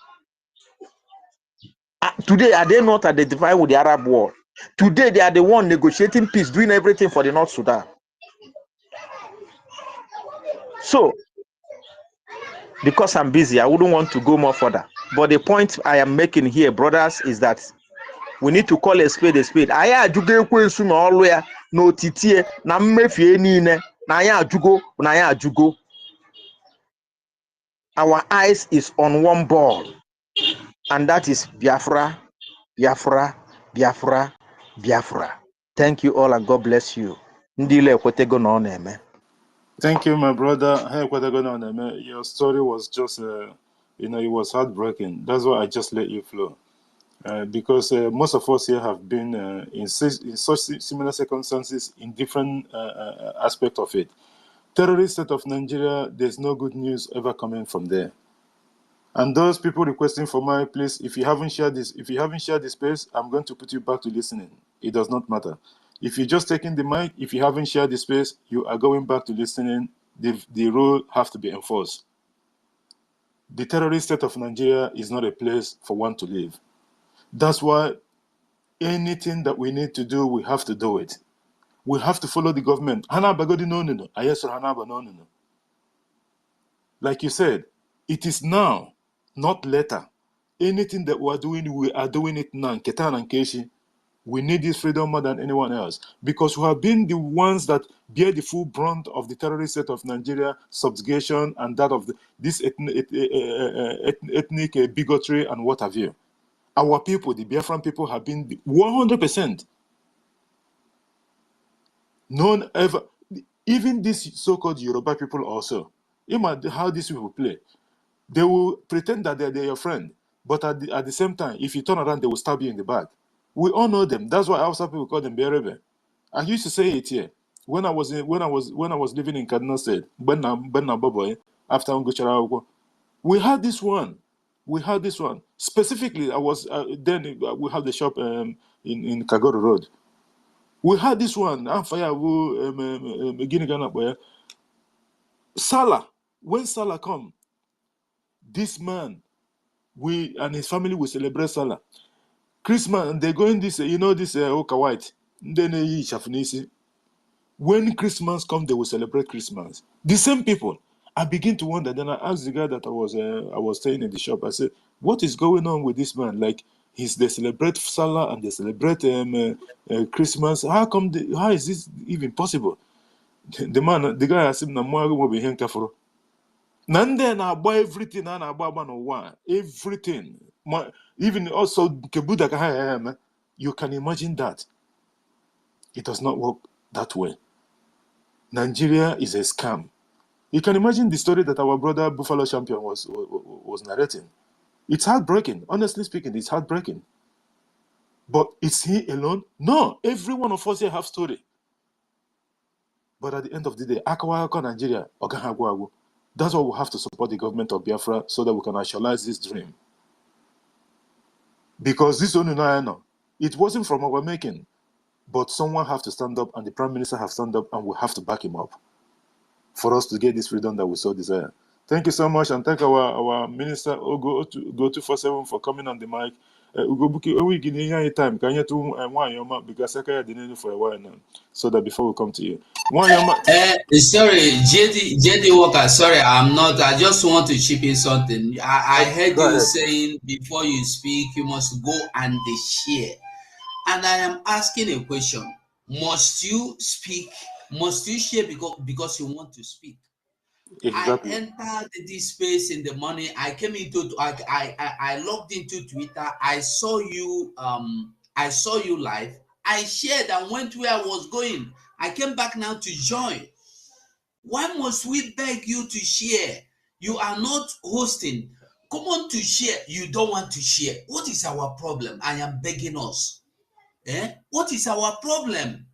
Today, are they not identified with the Arab world? Today, they are the one negotiating peace, doing everything for the North Sudan. So, because I'm busy, I wouldn't want to go more further. But the point I am making here, brothers, is that we need to call a spade a spade. Aya ajugo ekwensu na olu ya na otitie na mmefie niile na aya ajugo na aya ajugo. Our eyes is on one ball, and that is Biafra, Biafra, Biafra, Biafra. Thank you all and God bless you. Ndile ekwetego na ọ na-eme. Thank you, my brother. Hey, what I gonna know, your story was just, it was heartbreaking. That's why I just let you flow. Because most of us here have been in such similar circumstances in different aspects of it. Terrorist state of Nigeria, there's no good news ever coming from there. And those people requesting for my please, if you haven't shared this space, I'm going to put you back to listening. It does not matter. If you're just taking the mic, if you haven't shared the space, you are going back to listening. The rule have to be enforced. The terrorist state of Nigeria is not a place for one to live. That's why anything that we need to do, we have to do it. We have to follow the government. Like you said, it is now, not later. Anything that we are doing it now. We need this freedom more than anyone else, because we have been the ones that bear the full brunt of the terrorist state of Nigeria subjugation and that of this ethnic bigotry and what have you. Our people, the Biafran people, have been 100%. None ever, even these so-called Yoruba people also, imagine how these people play. They will pretend that they're your friend, but at the same time, if you turn around, they will stab you in the back. We all know them. That's why outside people call them Berebe. I used to say it here when I was living in Kaduna State. After Unguchara, we had this one. Specifically, I was then we had the shop in Kagoro Road. We had this one. Salah. When Salah come, this man, we and his family will celebrate Salah. Christmas, they go in this, this Oka White. When Christmas comes, they will celebrate Christmas. The same people. I begin to wonder. Then I asked the guy that I was staying in the shop. I said, "What is going on with this man? Like, they celebrate Salah and they celebrate Christmas. How come? How is this even possible?" The guy asked him, Nande na agba everything na agba no one. Everything. Even also Kebuda, you can imagine that. It does not work that way. Nigeria is a scam. You can imagine the story that our brother Buffalo Champion was narrating. It's heartbreaking. Honestly speaking, it's heartbreaking. But is he alone? No. Every one of us here have story. But at the end of the day, Akawaka Nigeria, Ogahagwago. That's why we have to support the government of Biafra so that we can actualize this dream. Because this only now, it wasn't from our making, but someone have to stand up, and the Prime Minister have stand up, and we have to back him up for us to get this freedom that we so desire. Thank you so much, and thank our Minister Ogo 247 for coming on the mic. Ugo Buki, we give you time. Can you do one yoma because I didn't for a while now, so that before we come to you, one yoma. Sorry, JD Walker. Sorry, I'm not. I just want to chip in something. I heard you saying before you speak, you must go and share. And I am asking a question: must you speak? Must you share because you want to speak? Exactly. I entered this space in the morning. I came into I logged into Twitter. I saw you live. I shared and went where I was going. I came back now to join. Why must we beg you to share? You are not hosting. Come on to share. You don't want to share. What is our problem? I am begging us. What is our problem?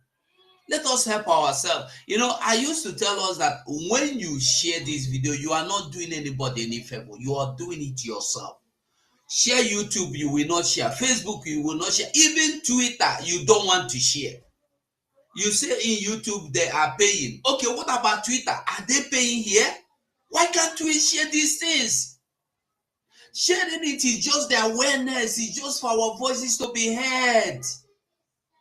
Let us help ourselves. I used to tell us that when you share this video, you are not doing anybody any favor. You are doing it yourself. Share YouTube, you will not share. Facebook, you will not share. Even Twitter, you don't want to share. You say in YouTube, they are paying. Okay, what about Twitter? Are they paying here? Why can't we share these things? Sharing it is just the awareness. It's just for our voices to be heard.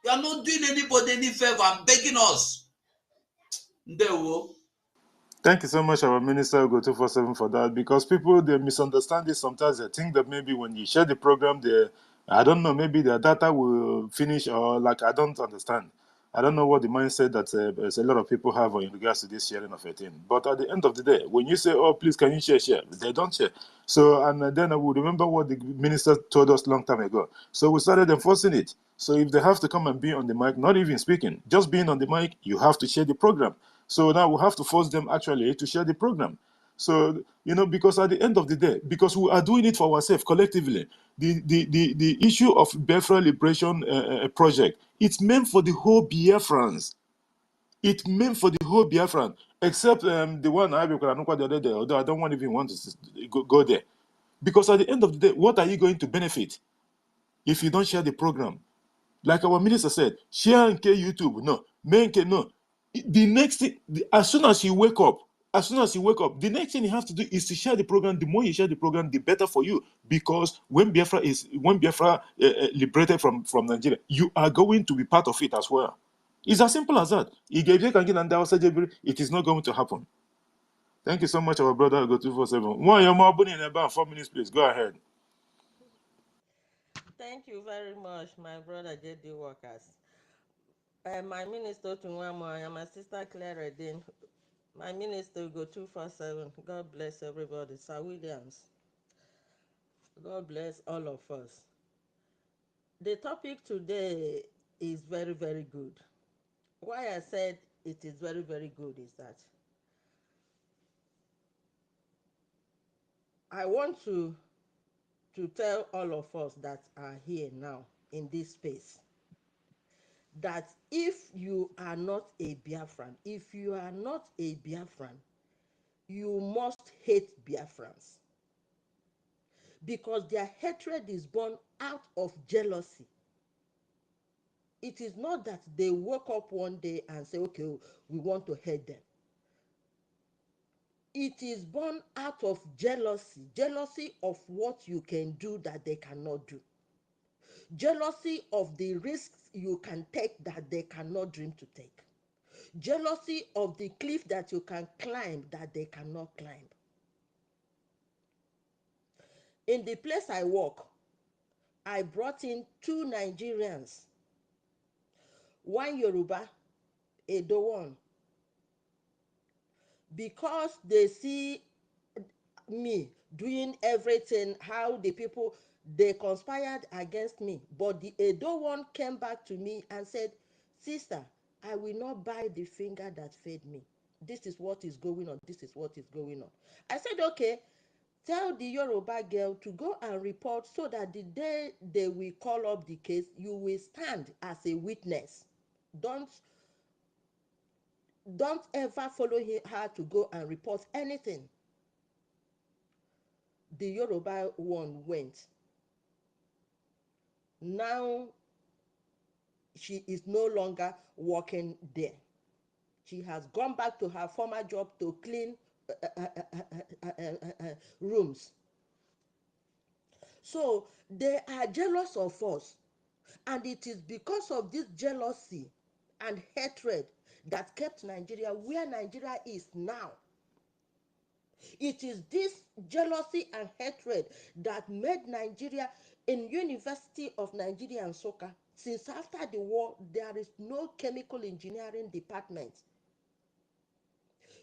You are not doing anybody any favor. I'm begging us. Thank you so much, our Minister Go 247 for that, because people, they misunderstand this sometimes. They think that maybe when you share the program, I don't know, maybe their data will finish, or like, I don't understand. I don't know what the mindset that a lot of people have in regards to this sharing of a thing. But at the end of the day, when you say, oh, please, can you share? They don't share. So, and then I would remember what the minister told us long time ago. So we started enforcing it. So if they have to come and be on the mic, not even speaking, just being on the mic, you have to share the program. So now we have to force them actually to share the program. So, because at the end of the day, because we are doing it for ourselves collectively, the issue of Biafra Liberation Project, it's meant for the whole Biafrans. It's meant for the whole Biafran, except the one I the other day, although I don't even want to go there. Because at the end of the day, what are you going to benefit if you don't share the program? Like our minister said, share and YouTube. No, no. The next thing, as soon as you wake up, the next thing you have to do is to share the program. The more you share the program, the better for you. Because when Biafra liberated from Nigeria, you are going to be part of it as well. It's as simple as that. It is not going to happen. Thank you so much, our brother. Go 247. 4 minutes, please. Go ahead. Thank you very much, my brother JD Workers. My minister Tunwamo, my sister Clara Dean, my minister go 247. God bless everybody. Sir Williams. God bless all of us. The topic today is very, very good. Why I said it is very, very good is that I want to tell all of us that are here now in this space that if you are not a Biafran, you must hate Biafrans, because their hatred is born out of jealousy. It is not that they woke up one day and say, okay, we want to hate them. It is born out of jealousy of what you can do that they cannot do. Jealousy of the risks you can take that they cannot dream to take. Jealousy of the cliff that you can climb that they cannot climb. In the place I work, I brought in 2 Nigerians, one Yoruba, Edo one, because they see me doing everything, how the people, they conspired against me. But the Edo one came back to me and said, sister, I will not buy the finger that fed me. This is what is going on. This is what is going on. I said, okay, tell the Yoruba girl to go and report, so that the day they will call up the case, you will stand as a witness. Don't ever follow her to go and report anything. The Yoruba one went. Now she is no longer working there. She has gone back to her former job to clean rooms. So they are jealous of us. And it is because of this jealousy and hatred that kept Nigeria where Nigeria is now. It is this jealousy and hatred that made Nigeria, in University of Nigeria and Nsukka, since after the war, there is no chemical engineering department,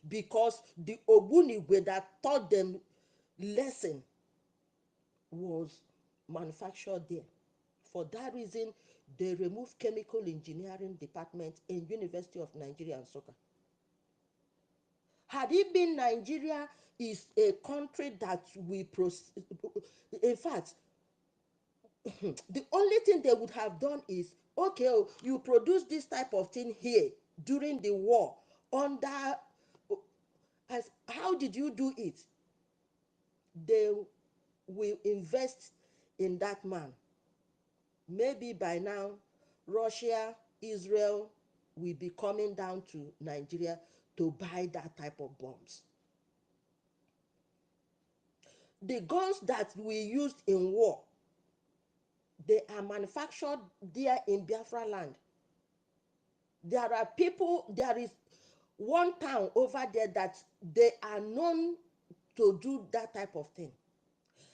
because the Ogbunigwe that taught them lesson was manufactured there. For that reason, they removed chemical engineering department in University of Nigeria and Nsukka. Had it been Nigeria is a country that we in fact, the only thing they would have done is, okay, you produce this type of thing here during the war under, as how did you do it? They will invest in that man. Maybe by now, Russia, Israel will be coming down to Nigeria to buy that type of bombs. The guns that we used in war, they are manufactured there in Biafra land. There are people, there is one town over there that they are known to do that type of thing.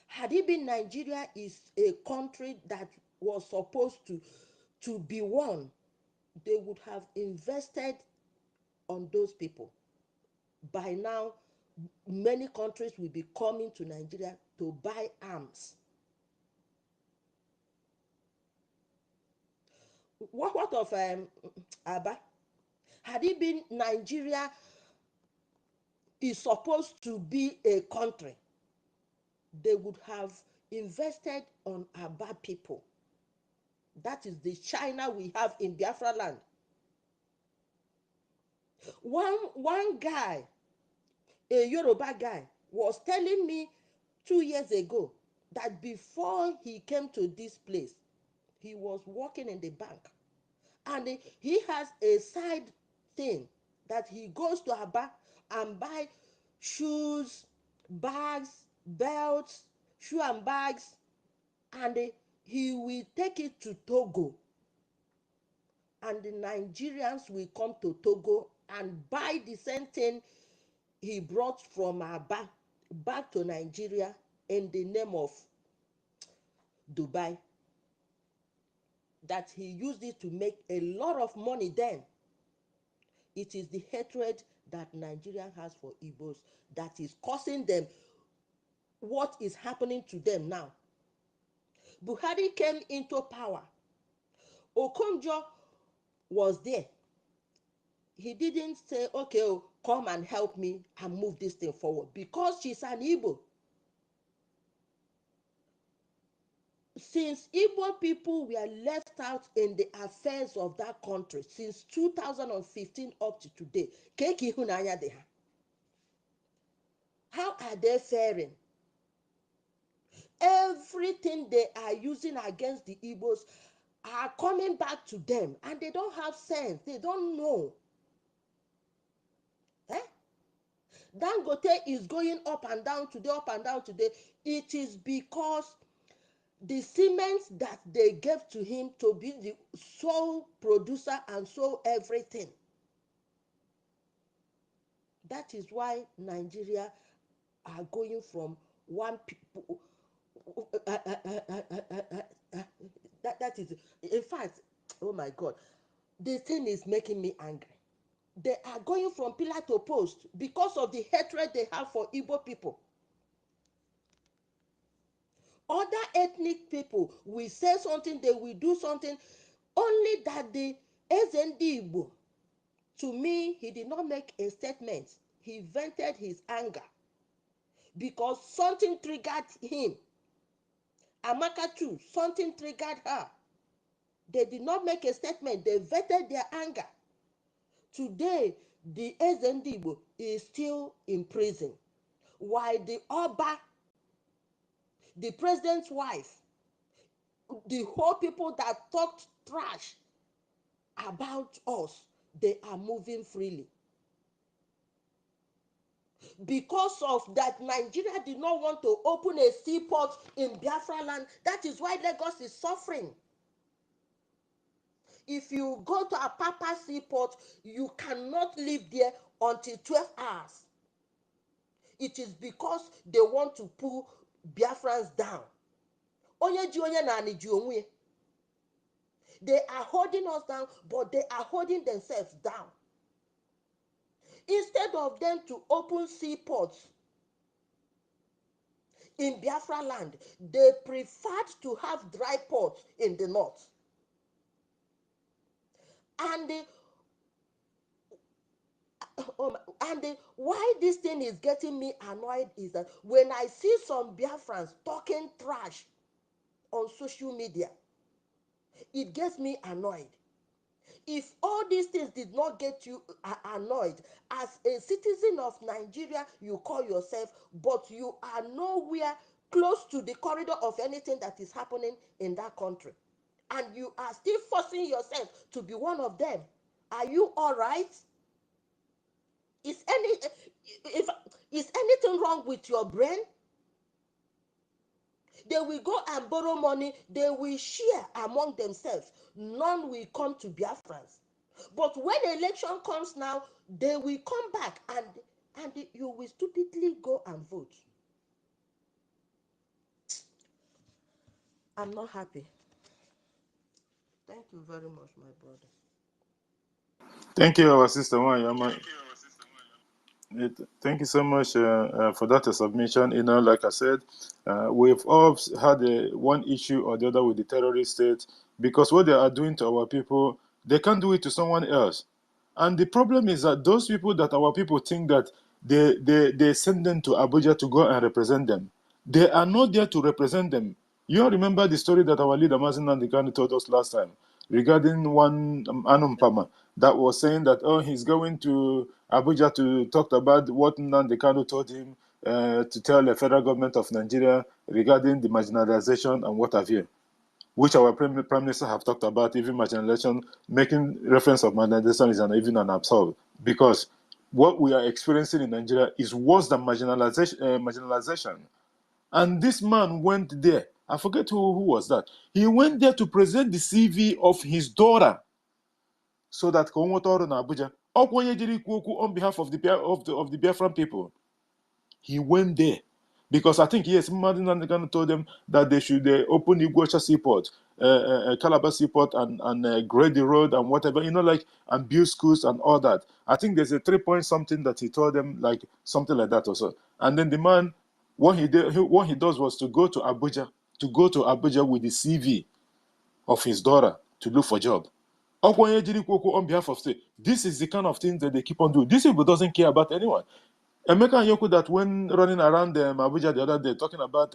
Had it been Nigeria is a country that was supposed to be one, they would have invested on those people. By now, many countries will be coming to Nigeria to buy arms. What of Aba? Had it been Nigeria is supposed to be a country, they would have invested on Aba people. That is the China we have in Biafra land. One guy, a Yoruba guy, was telling me 2 years ago that before he came to this place, he was working in the bank. And he has a side thing that he goes to Aba and buy shoes, bags, belts, shoe and bags, and he will take it to Togo. And the Nigerians will come to Togo and buy the same thing he brought from Aba back to Nigeria in the name of Dubai. That he used it to make a lot of money then. It is the hatred that Nigeria has for Igbos that is causing them what is happening to them now. Buhari came into power. Okonjo was there. He didn't say, okay, come and help me and move this thing forward, because she's an Igbo. Since Igbo people were left out in the affairs of that country since 2015 up to today, how are they faring? Everything they are using against the Igbos are coming back to them, and they don't have sense. They don't know. Dangote is going up and down today, up and down today. It is because the cement that they gave to him to be the sole producer and sole everything. That is why Nigeria are going from one people. That is, in fact, oh my God, this thing is making me angry. They are going from pillar to post because of the hatred they have for Igbo people. Other ethnic people will say something, they will do something, only that the Ezendi Igbo, to me, he did not make a statement. He vented his anger because something triggered him. Amaka too, something triggered her. They did not make a statement. They vented their anger. Today, the Ezendi Igbo is still in prison, while the Oba, the president's wife, the whole people that talked trash about us, they are moving freely. Because of that, Nigeria did not want to open a seaport in Biafra land. That is why Lagos is suffering. If you go to a Apapa seaport, you cannot live there until 12 hours. It is because they want to pull Biafrans down. They are holding us down, but they are holding themselves down. Instead of them to open seaports in Biafra land, they preferred to have dry ports in the north. And why this thing is getting me annoyed is that when I see some Biafrans talking trash on social media, it gets me annoyed. If all these things did not get you annoyed, as a citizen of Nigeria, you call yourself, but you are nowhere close to the corridor of anything that is happening in that country, and you are still forcing yourself to be one of them. Are you all right? Is anything wrong with your brain? They will go and borrow money, they will share among themselves. None will come to Biafrans. But when the election comes now, they will come back and you will stupidly go and vote. I'm not happy. Thank you very much, my brother. Thank you, our sister Wanyama. Thank you so much for that submission. You know, like I said, we've all had one issue or the other with the terrorist state, because what they are doing to our people, they can't do it to someone else. And the problem is that those people that our people think that they send them to Abuja to go and represent them, they are not there to represent them. You all remember the story that our leader Mazen Nandikani told us last time regarding one Anum Pama that was saying that, oh, he's going to Abuja to talk about what Nandikano told him to tell the federal government of Nigeria regarding the marginalization and what have you, which our Prime Minister have talked about. Even marginalization, making reference of marginalization is even an absurd, because what we are experiencing in Nigeria is worse than marginalization. And this man went there. I forget who was that. He went there to present the CV of his daughter, so that Konwotoro na Abuja, on behalf of the Biafran people. He went there because I think, yes, Madinangan told them that they should open OGOJA seaport, Calabar seaport, and grade the road and whatever, you know, like, and build schools and all that. I think there's a 3-point something that he told them, like something like that also. And then the man, what he does was to go to Abuja with the CV of his daughter to look for a job. On behalf of state. This is the kind of things that they keep on doing. This people doesn't care about anyone. Emeka and Yoko, that when running around Abuja the other day talking about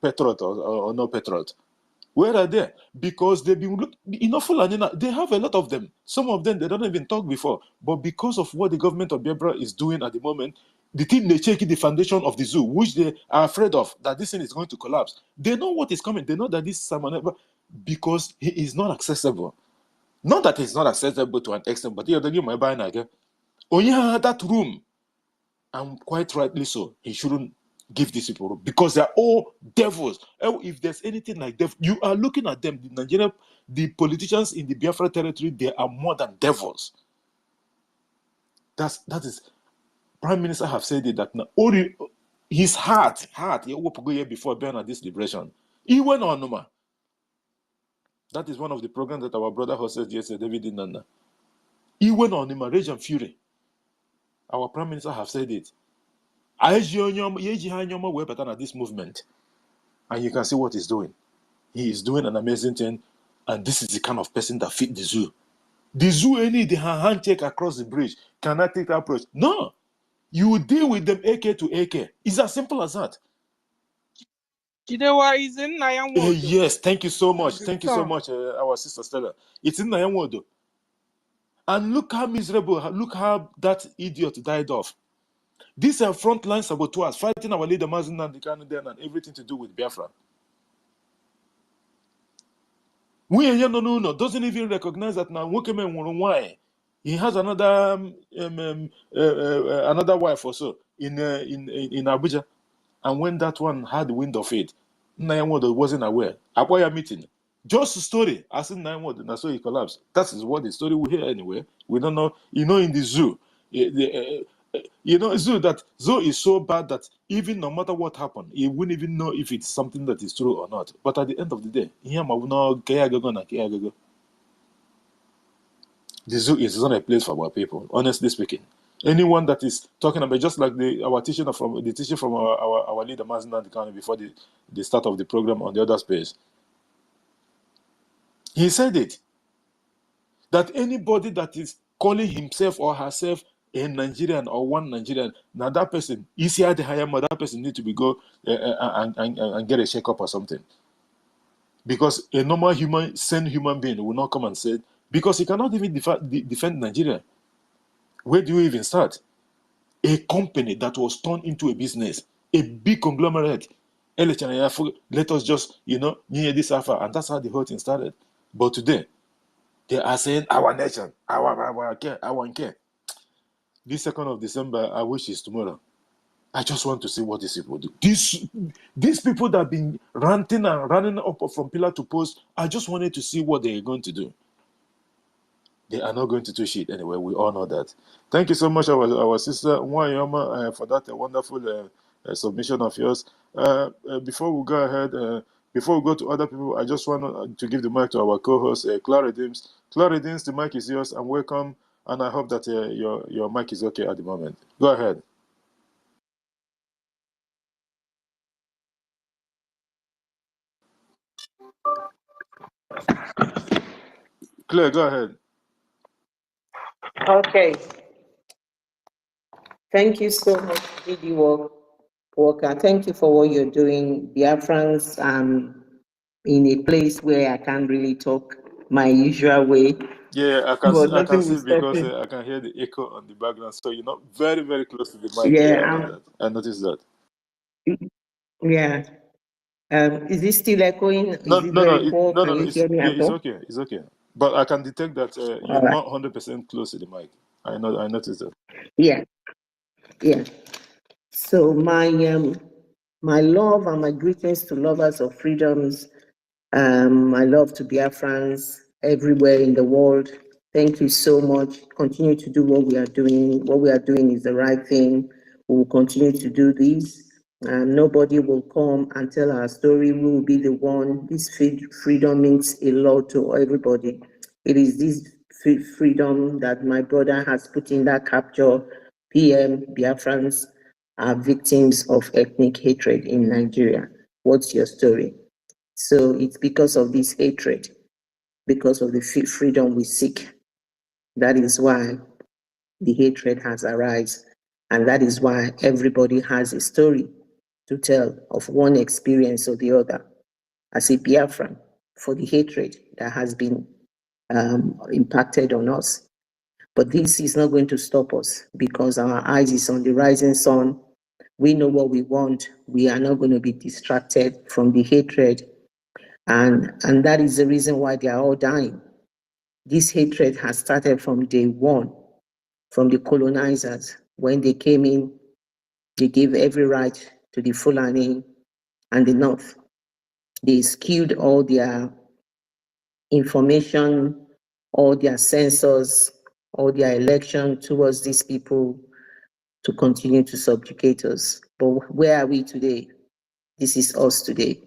Petrot or no Petrot, where are they? Because they've been enough. They have a lot of them. Some of them they don't even talk before, but because of what the government of Biafra is doing at the moment, the thing they check the foundation of the zoo, which they are afraid of, that this thing is going to collapse. They know what is coming. They know that this Simon, because he is not accessible. Not that he's not accessible to an extent, but you're my buying again. Only had that room, and quite rightly so. He shouldn't give these people room because they are all devils. Oh, if there's anything like devil, you are looking at them. The Nigeria, the politicians in the Biafra territory, they are more than devils. That is. Prime Minister have said it that now. His heart, he will go here before Bernard this liberation. He went on Numa. That is one of the programs that our brother hosted yesterday, David Nana. He went on him, rage and fury. Our Prime Minister have said it. We're better than this movement. And you can see what he's doing. He is doing an amazing thing. And this is the kind of person that fit the zoo. The zoo need the handshake across the bridge. Can I take that approach? No. You deal with them AK to AK. It's as simple as that. Kidewa is in Nyanwodo. Yes, thank you so much. Thank you so much, our sister Stella. It's in Nyanwodo. And look how miserable, look how that idiot died off. These are frontline saboteurs fighting our leader Mazen and the Canadian and everything to do with Biafra. No, doesn't even recognize that now. Why? He has another wife also in Abuja. And when that one had wind of it, Nyanwodo wasn't aware. Apoya meeting. Just a story. As in Nyanwodo, that's why he collapsed. That is what the story we hear anyway. We don't know. You know, in the zoo, zoo is so bad that even no matter what happened, he wouldn't even know if it's something that is true or not. But at the end of the day, the zoo is not a place for our people, honestly speaking. Anyone that is talking about, just like our teaching from our leader Mazen Nandikano before the start of the program on the other space, he said it, that anybody that is calling himself or herself a Nigerian or one Nigerian, now that person, that person need to be go and get a shake-up or something. Because a normal sane human being will not come and say, because he cannot even defend Nigeria. Where do you even start? A company that was turned into a business, a big conglomerate. Let us just, near this alpha, and that's how the whole thing started. But today, they are saying our nation, our care. This 2nd of December, I wish it's tomorrow. I just want to see what these people do. These people that have been ranting and running up from pillar to post, I just wanted to see what they're going to do. They are not going to do shit anyway. We all know that. Thank you so much, our sister Nwayoma, for that wonderful submission of yours. Before we go ahead, before we go to other people, I just want to give the mic to our co-host, Clara Dims. Clara Dims, the mic is yours, and welcome. And I hope that your mic is okay at the moment. Go ahead. Claire, go ahead. Okay. Thank you so much, Didi Walker. Thank you for what you're doing. Biafrans, in a place where I can't really talk my usual way. Yeah, I can see because I can hear the echo on the background. So you're not very, very close to the mic. Yeah, I noticed that. Yeah. Is it still echoing? Is it very poor? Can you hear me at all? Okay. It's okay. But I can detect that you're not 100% close to the mic. I noticed that. Yeah. So my love and my greetings to lovers of freedoms. My love to Biafrans everywhere in the world. Thank you so much. Continue to do what we are doing. What we are doing is the right thing. We will continue to do this. Nobody will come and tell our story. We will be the one. This freedom means a lot to everybody. It is this freedom that my brother has put in that capture. PM Biafrans are victims of ethnic hatred in Nigeria. What's your story? So it's because of this hatred, because of the freedom we seek. That is why the hatred has arisen. And that is why everybody has a story to tell of one experience or the other. As a Biafran, for the hatred that has been impacted on us. But this is not going to stop us because our eyes is on the rising sun. We know what we want. We are not going to be distracted from the hatred. And that is the reason why they are all dying. This hatred has started from day one, from the colonizers. When they came in, they gave every right to the Fulani and the North. They skewed all their information, all their censors, all their election towards these people to continue to subjugate us. But where are we today? This is us today.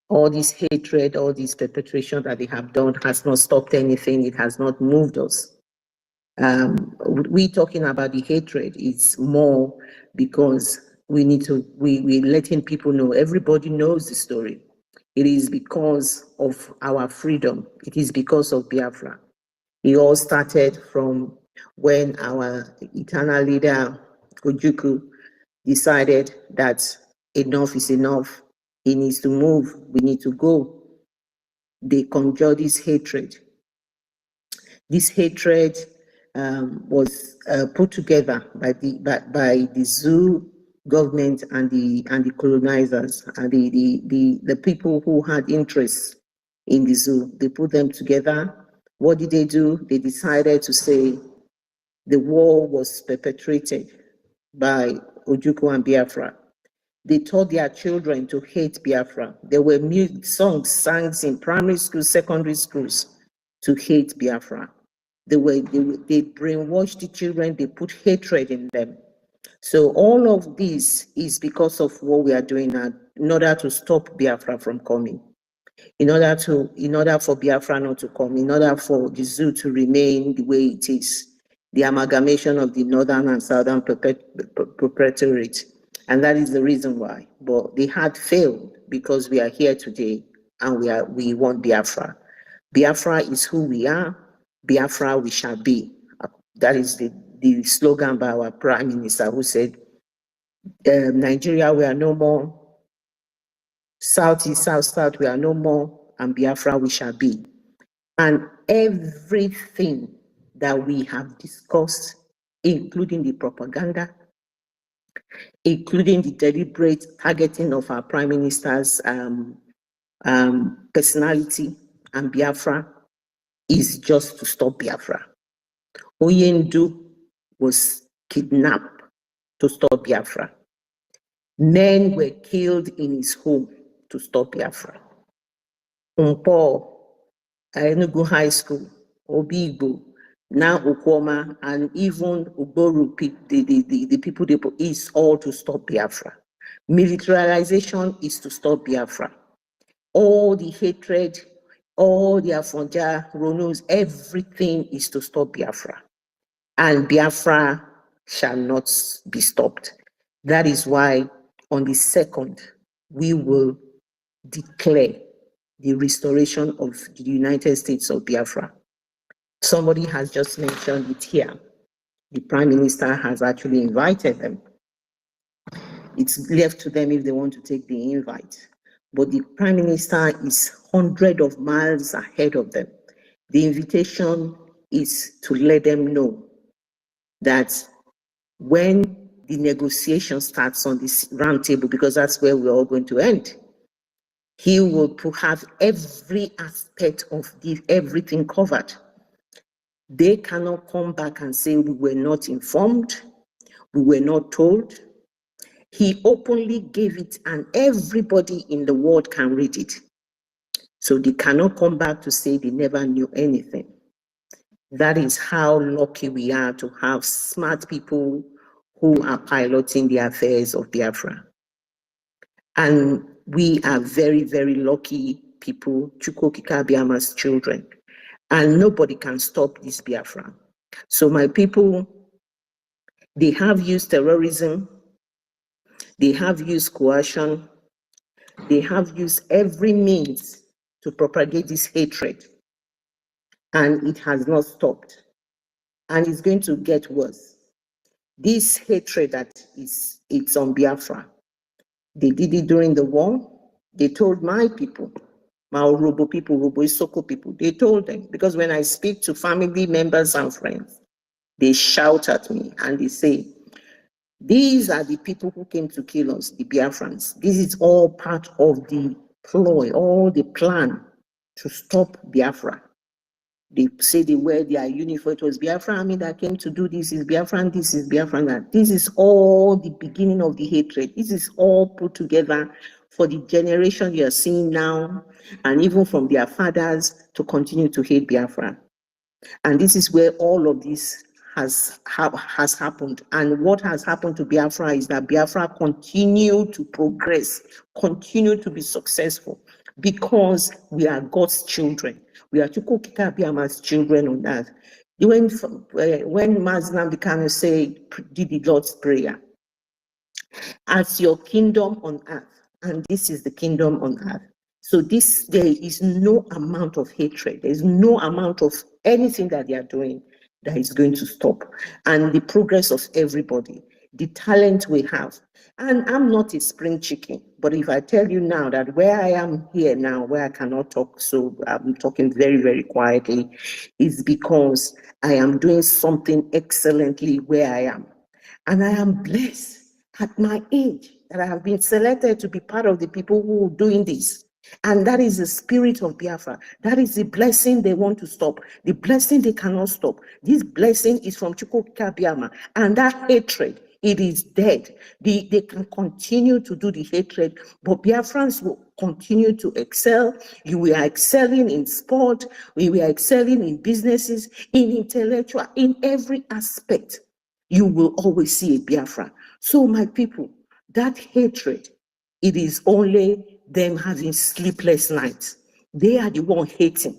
All this hatred, all this perpetration that they have done has not stopped anything. It has not moved us. We talking about the hatred, it's more because we need to, we're letting people know, everybody knows the story. It is because of our freedom. It is because of Biafra. It all started from when our eternal leader, Ojukwu, decided that enough is enough. He needs to move. We need to go. They conjure this hatred. This hatred was put together by the zoo government and the colonizers and the people who had interests in the zoo. They put them together. What did they do? They decided to say the war was perpetrated by Ojukwu and Biafra. They taught their children to hate Biafra. There were songs sung in primary schools, secondary schools to hate Biafra. They brainwashed the children, they put hatred in them. So all of this is because of what we are doing now in order to stop Biafra from coming. In order for Biafra not to come, in order for the zoo to remain the way it is, the amalgamation of the northern and southern protectorate. And that is the reason why. But they had failed because we are here today and we want Biafra. Biafra is who we are. Biafra we shall be. That is the slogan by our Prime Minister, who said, Nigeria, we are no more. Southeast, South, we are no more. And Biafra we shall be. And everything that we have discussed, including the propaganda, including the deliberate targeting of our Prime Minister's personality and Biafra, is just to stop Biafra. Oyendu was kidnapped to stop Biafra. Men were killed in his home to stop Biafra. Umpo, Enugu High School, Obigbo, now Okoma, and even Uboru, the people is all to stop Biafra. Militarization is to stop Biafra. All the hatred, all the Afonja, Ronos, everything is to stop Biafra. And Biafra shall not be stopped. That is why on the 2nd, we will declare the restoration of the United States of Biafra. Somebody has just mentioned it here. The Prime Minister has actually invited them. It's left to them if they want to take the invite. But the Prime Minister is hundreds of miles ahead of them. The invitation is to let them know that when the negotiation starts on this round table, because that's where we're all going to end, he will have every aspect of everything covered. They cannot come back and say we were not informed, we were not told. He openly gave it and everybody in the world can read it. So they cannot come back to say they never knew anything. That is how lucky we are to have smart people who are piloting the affairs of Biafra. And we are very, very lucky people, Chukwokika Biama's children. And nobody can stop this Biafra. So my people, they have used terrorism, they have used coercion, they have used every means to propagate this hatred. And it has not stopped. And it's going to get worse. This hatred that it's on Biafra, they did it during the war. They told my people, my Urobo people, Urobo Isoko people, they told them, because when I speak to family members and friends, they shout at me and they say, these are the people who came to kill us, the Biafrans. This is all part of the ploy, all the plan to stop Biafra. They say they wear their uniform. It was Biafra army that came to do this, is Biafran, this is Biafran, that. This is all the beginning of the hatred. This is all put together for the generation you are seeing now, and even from their fathers to continue to hate Biafra. And this is where all of this has happened. And what has happened to Biafra is that Biafra continue to progress, continue to be successful, because we are God's children. We are Chukwokika Biama's children on that. When Maznam Bikano said, did the Lord's Prayer, as your kingdom on earth, and this is the kingdom on earth. So there is no amount of hatred, there is no amount of anything that they are doing that is going to stop. And the progress of everybody, the talent we have. And I'm not a spring chicken, but if I tell you now that where I am here now, where I cannot talk, so I'm talking very, very quietly, is because I am doing something excellently where I am. And I am blessed at my age that I have been selected to be part of the people who are doing this. And that is the spirit of Biafra. That is the blessing they want to stop. The blessing they cannot stop. This blessing is from Chukwokika Biama. And that hatred, it is dead. They can continue to do the hatred, but Biafrans will continue to excel. We are excelling in sport. We are excelling in businesses, in intellectual, in every aspect. You will always see a Biafra. So my people, that hatred, it is only them having sleepless nights. They are the one hating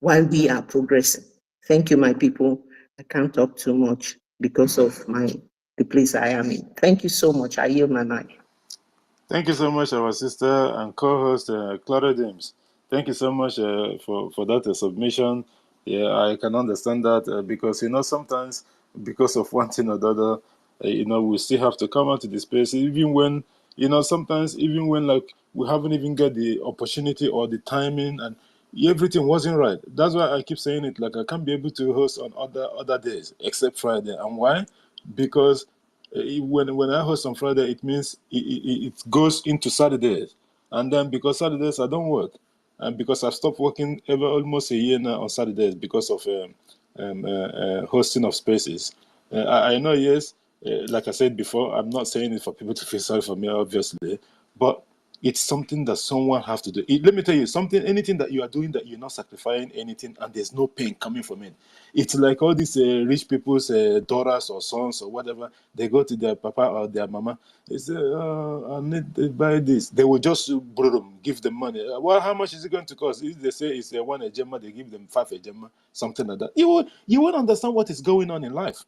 while we are progressing. Thank you, my people. I can't talk too much because of the place I am in. Thank you so much. I yield my mic. Thank you so much, our sister and co-host, Clara James. Thank you so much for that submission. Yeah, I can understand that because, sometimes because of one thing or the other, we still have to come out to this space, even when, sometimes even when like we haven't even got the opportunity or the timing and everything wasn't right. That's why I keep saying it, like I can't be able to host on other days except Friday. And why? Because when I host on Friday, it means it goes into Saturdays. And then because Saturdays I don't work, and because I've stopped working almost a year now on Saturdays because of hosting of spaces. I know, yes, like I said before, I'm not saying it for people to feel sorry for me, obviously, but It's something that someone has to do. Let me tell you something, anything that you are doing that you're not sacrificing anything and there's no pain coming from it. It's like all these rich people's daughters or sons or whatever, they go to their papa or their mama, they say, I need to buy this. They will just give them money. Well, how much is it going to cost? If they say it's 1 ejema, they give them 5 ejema, something like that. You won't understand what is going on in life.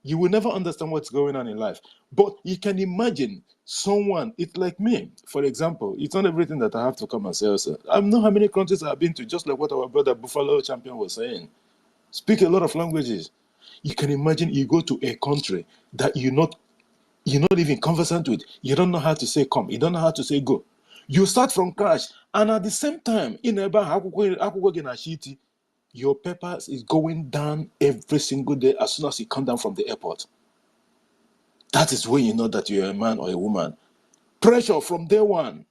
You will never understand what's going on in life. But you can imagine someone, it's like me, for example. It's not everything that I have to come and say. I know how many countries I've been to, just like what our brother Buffalo Champion was saying. Speak a lot of languages. You can imagine you go to a country that you're not even conversant with. You don't know how to say come. You don't know how to say go. You start from crash. And at the same time, your papers is going down every single day as soon as you come down from the airport. That is when you know that you're a man or a woman. Pressure from day one.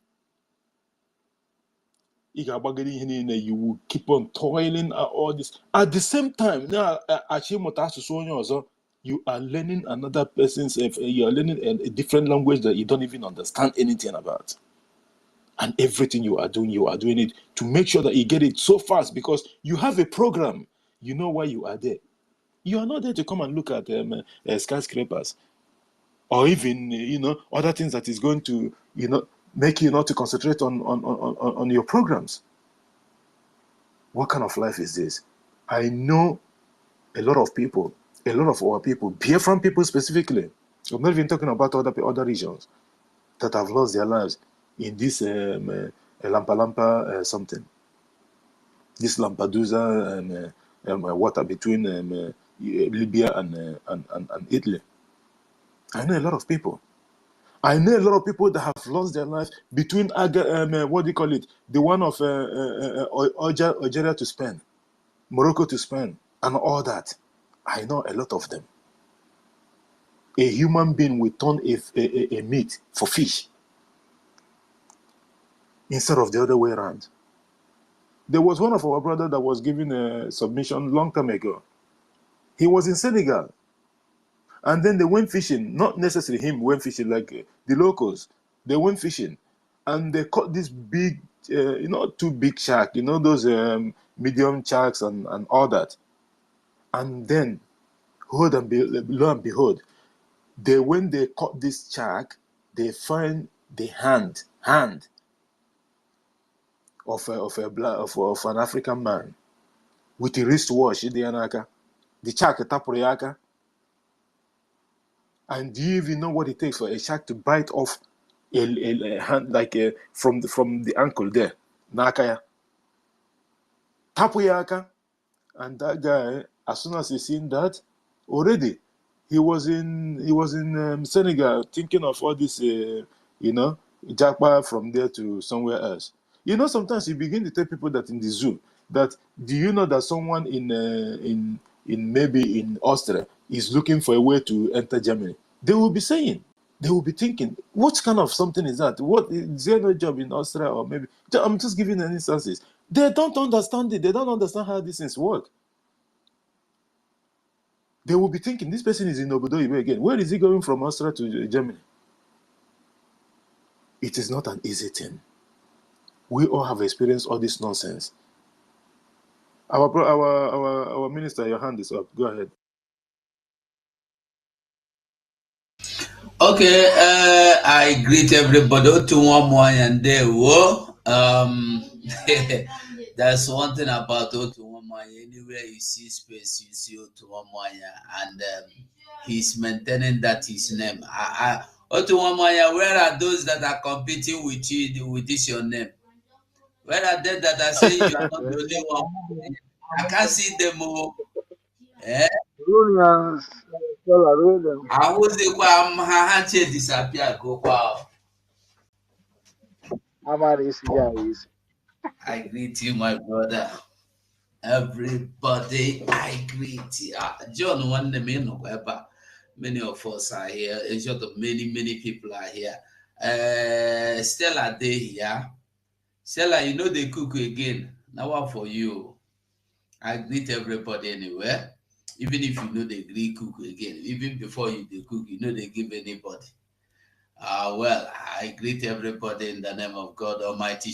You will keep on toiling at all this. At the same time, now you are learning another person's, you are learning a different language that you don't even understand anything about. And everything you are doing it to make sure that you get it so fast because you have a program. You know why you are there. You are not there to come and look at skyscrapers or even, other things that is going to, make you not to concentrate on your programs. What kind of life is this? I know a lot of people, a lot of our people, Biafran people specifically, I'm not even talking about other regions, that have lost their lives in this Lampa something. This Lampedusa water between Libya and Italy. I know a lot of people. I know a lot of people that have lost their lives between what do you call it? The one of Algeria to Spain, Morocco to Spain, and all that. I know a lot of them. A human being will turn a meat for fish instead of the other way around. There was one of our brothers that was given a submission long time ago. He was in Senegal. And then they went fishing. Not necessarily him went fishing, like the locals. They went fishing. And they caught this big, two big shark, those medium sharks and all that. And then, lo and behold, when they caught this shark, they find the hand of an African man with a wristwatch in the anaka. The shark tapuriaka. And do you even know what it takes for a shark to bite off a hand, like from the ankle there, nakaya, tapuyaka? And that guy, as soon as he seen that, already he was in Senegal thinking of all this, jackpot from there to somewhere else. Sometimes you begin to tell people that in the zoo that, do you know that someone in maybe in Austria is looking for a way to enter Germany? They will be saying, they will be thinking, what kind of something is that? What is there no job in Austria? Or maybe I'm just giving an instances. They don't understand it. They don't understand how these things work. They will be thinking, this person is in Obodo again. Where is he going from Austria to Germany? It is not an easy thing. We all have experienced all this nonsense. Our minister, your hand is up. Go ahead. Okay, I greet everybody to one more and there. That's one thing about Otuwamanya. Anywhere you see space, you see Otuwamanya, and he's maintaining that his name. Otuwamanya, where are those that are competing with you with this your name? Where are they that are saying you are not the only one? I can't see them all. I was the hand disappear. Go wow. I greet you, my brother. Everybody, I greet you. John, one name, many of us are here. A lot of many people are here. Stella, they here. Stella, they cook again. Now one for you. I greet everybody anywhere. Even if they cook again, even before they cook, they give anybody. Well, I greet everybody in the name of God Almighty.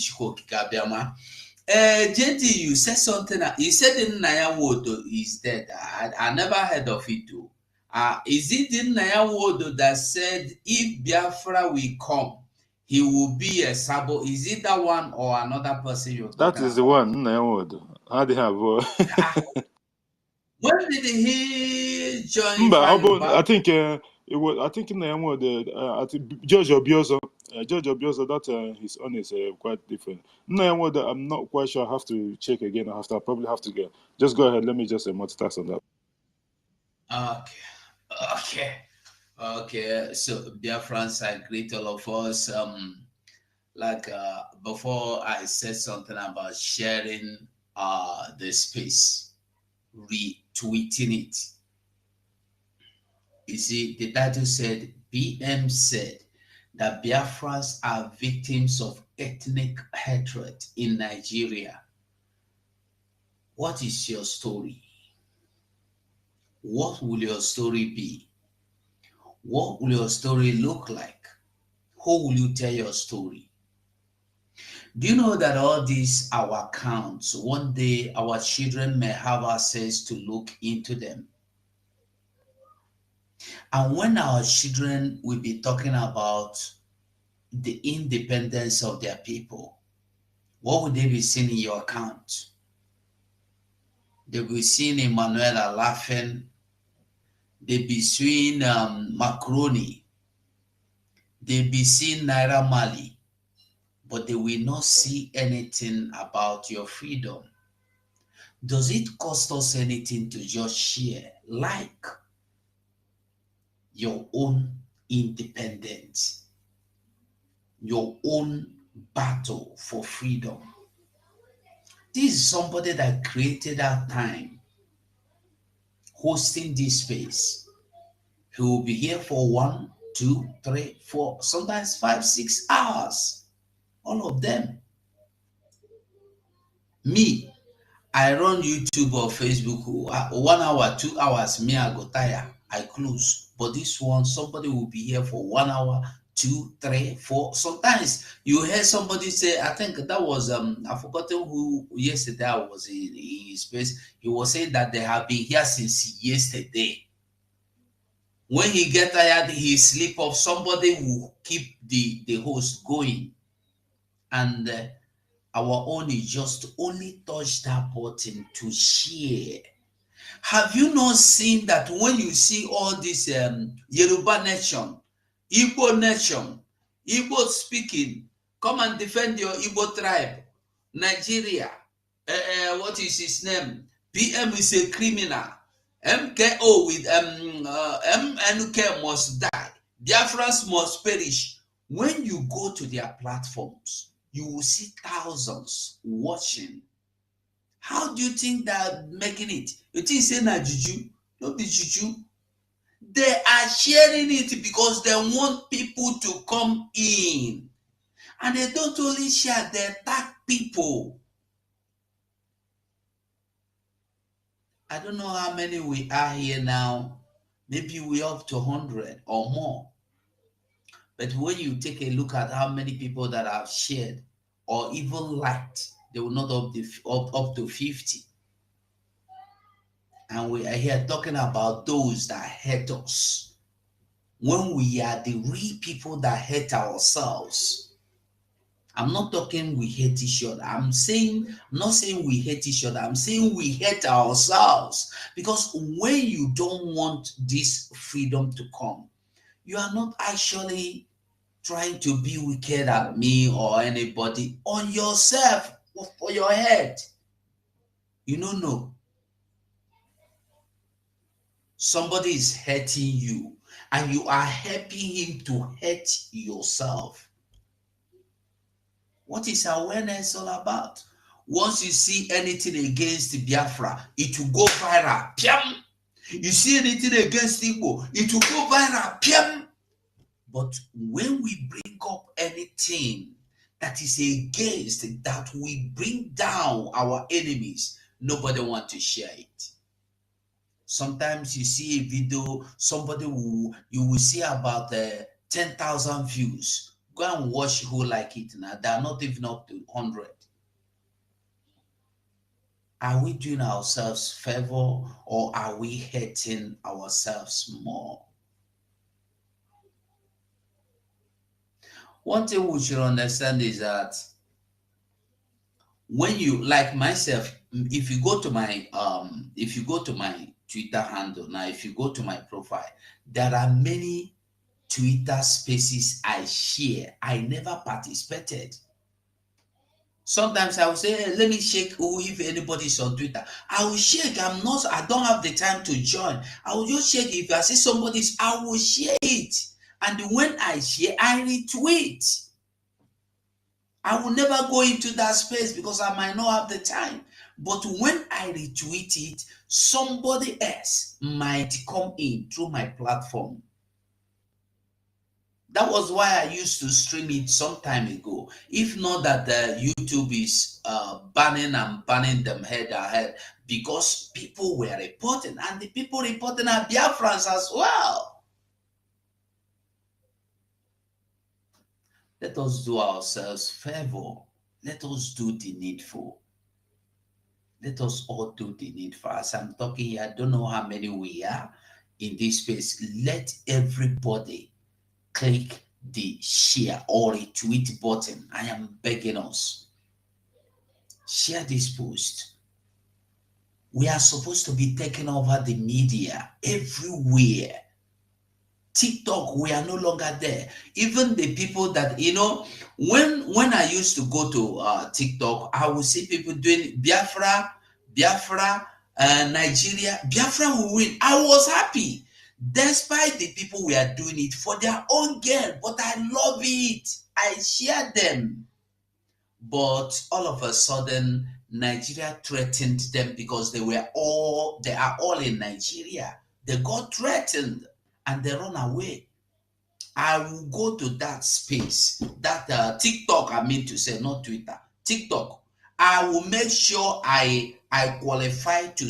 JT, you said something. You said in Nayawodo is dead. I never heard of it too. Is it in Nayawodo that said if Biafra will come, he will be a sabo? Is it that one or another person you're talking about? That is the one. How they have. When did he join? I think it was. I think in the I think George Obiozo. George Obiozo. That his own is quite different. I'm not quite sure. I have to check again. I probably have to go. Just go ahead. Let me just multitask on that. Okay. So, dear friends, I greet all of us. Before I said something about sharing the space, retweeting it. You see, the title said, BM said that Biafrans are victims of ethnic hatred in Nigeria. What is your story? What will your story be? What will your story look like? Who will you tell your story? Do you know that all these our accounts, one day our children may have access to look into them? And when our children will be talking about the independence of their people, what would they be seeing in your account? They will be seeing Emanuela laughing. They'll be seeing Macaroni. They'll be seeing Naira Mali. But they will not see anything about your freedom. Does it cost us anything to just share, like your own independence, your own battle for freedom? This is somebody that created that time, hosting this space. He will be here for 1, 2, 3, 4, sometimes 5, 6 hours. All of them. Me, I run YouTube or Facebook 1 hour, 2 hours, me, I go tire, I close. But this one, somebody will be here for 1 hour, 2, 3, 4. Sometimes you hear somebody say, I think that was, I've forgotten who yesterday I was in his space. He was saying that they have been here since yesterday. When he get tired, he sleep off. Somebody will keep the host going. And our own is just only touch that button to share. Have you not seen that when you see all this Yoruba nation, Igbo nation, Igbo speaking, come and defend your Igbo tribe, Nigeria, what is his name? PM is a criminal. MKO with MNK must die. Biafrans must perish. When you go to their platforms, you will see thousands watching. How do you think they're making it? You think say na juju? Don't be juju. They are sharing it because they want people to come in. And they don't only share, they attack people. I don't know how many we are here now. Maybe we're up to 100 or more. But when you take a look at how many people that have shared or even liked, they will not up to 50. And we are here talking about those that hate us. When we are the real people that hate ourselves. I'm not talking we hate each other. I'm not saying we hate each other. I'm saying we hate ourselves. Because when you don't want this freedom to come, you are not actually trying to be wicked at me or anybody, on yourself or for your head. You don't know. Somebody is hurting you and you are helping him to hurt yourself. What is awareness all about? Once you see anything against Biafra, it will go viral. Piam! You see anything against Igbo, it will go viral. Piam! But when we bring up anything that is against, that we bring down our enemies, nobody wants to share it. Sometimes you see a video, you will see about 10,000 views. Go and watch who like it now. They are not even up to 100. Are we doing ourselves favor or are we hurting ourselves more? One thing we should understand is that when you, like myself, if you go to my Twitter handle now, if you go to my profile, there are many Twitter spaces I share. I never participated. Sometimes I will say, hey, let me check if anybody's on Twitter. I will check. I don't have the time to join. I will just check. If I see somebody's, I will share it. And when I share, I retweet. I will never go into that space because I might not have the time. But when I retweet it, somebody else might come in through my platform. That was why I used to stream it some time ago. If not that YouTube is banning them head ahead, because people were reporting, and the people reporting are Biafrans as well. Let us do ourselves favor. Let us do the needful. Let us all do the needful. As I'm talking here, I don't know how many we are in this space. Let everybody click the share or retweet button. I am begging us. Share this post. We are supposed to be taking over the media everywhere. TikTok, we are no longer there. Even the people that, when I used to go to TikTok, I would see people doing Biafra, Nigeria. Biafra will win. I was happy. Despite the people who are doing it for their own gain, but I love it. I share them. But all of a sudden, Nigeria threatened them because they are all in Nigeria. They got threatened and they run away. I will go to that space, that TikTok, I mean to say, not Twitter, TikTok. I will make sure I qualify to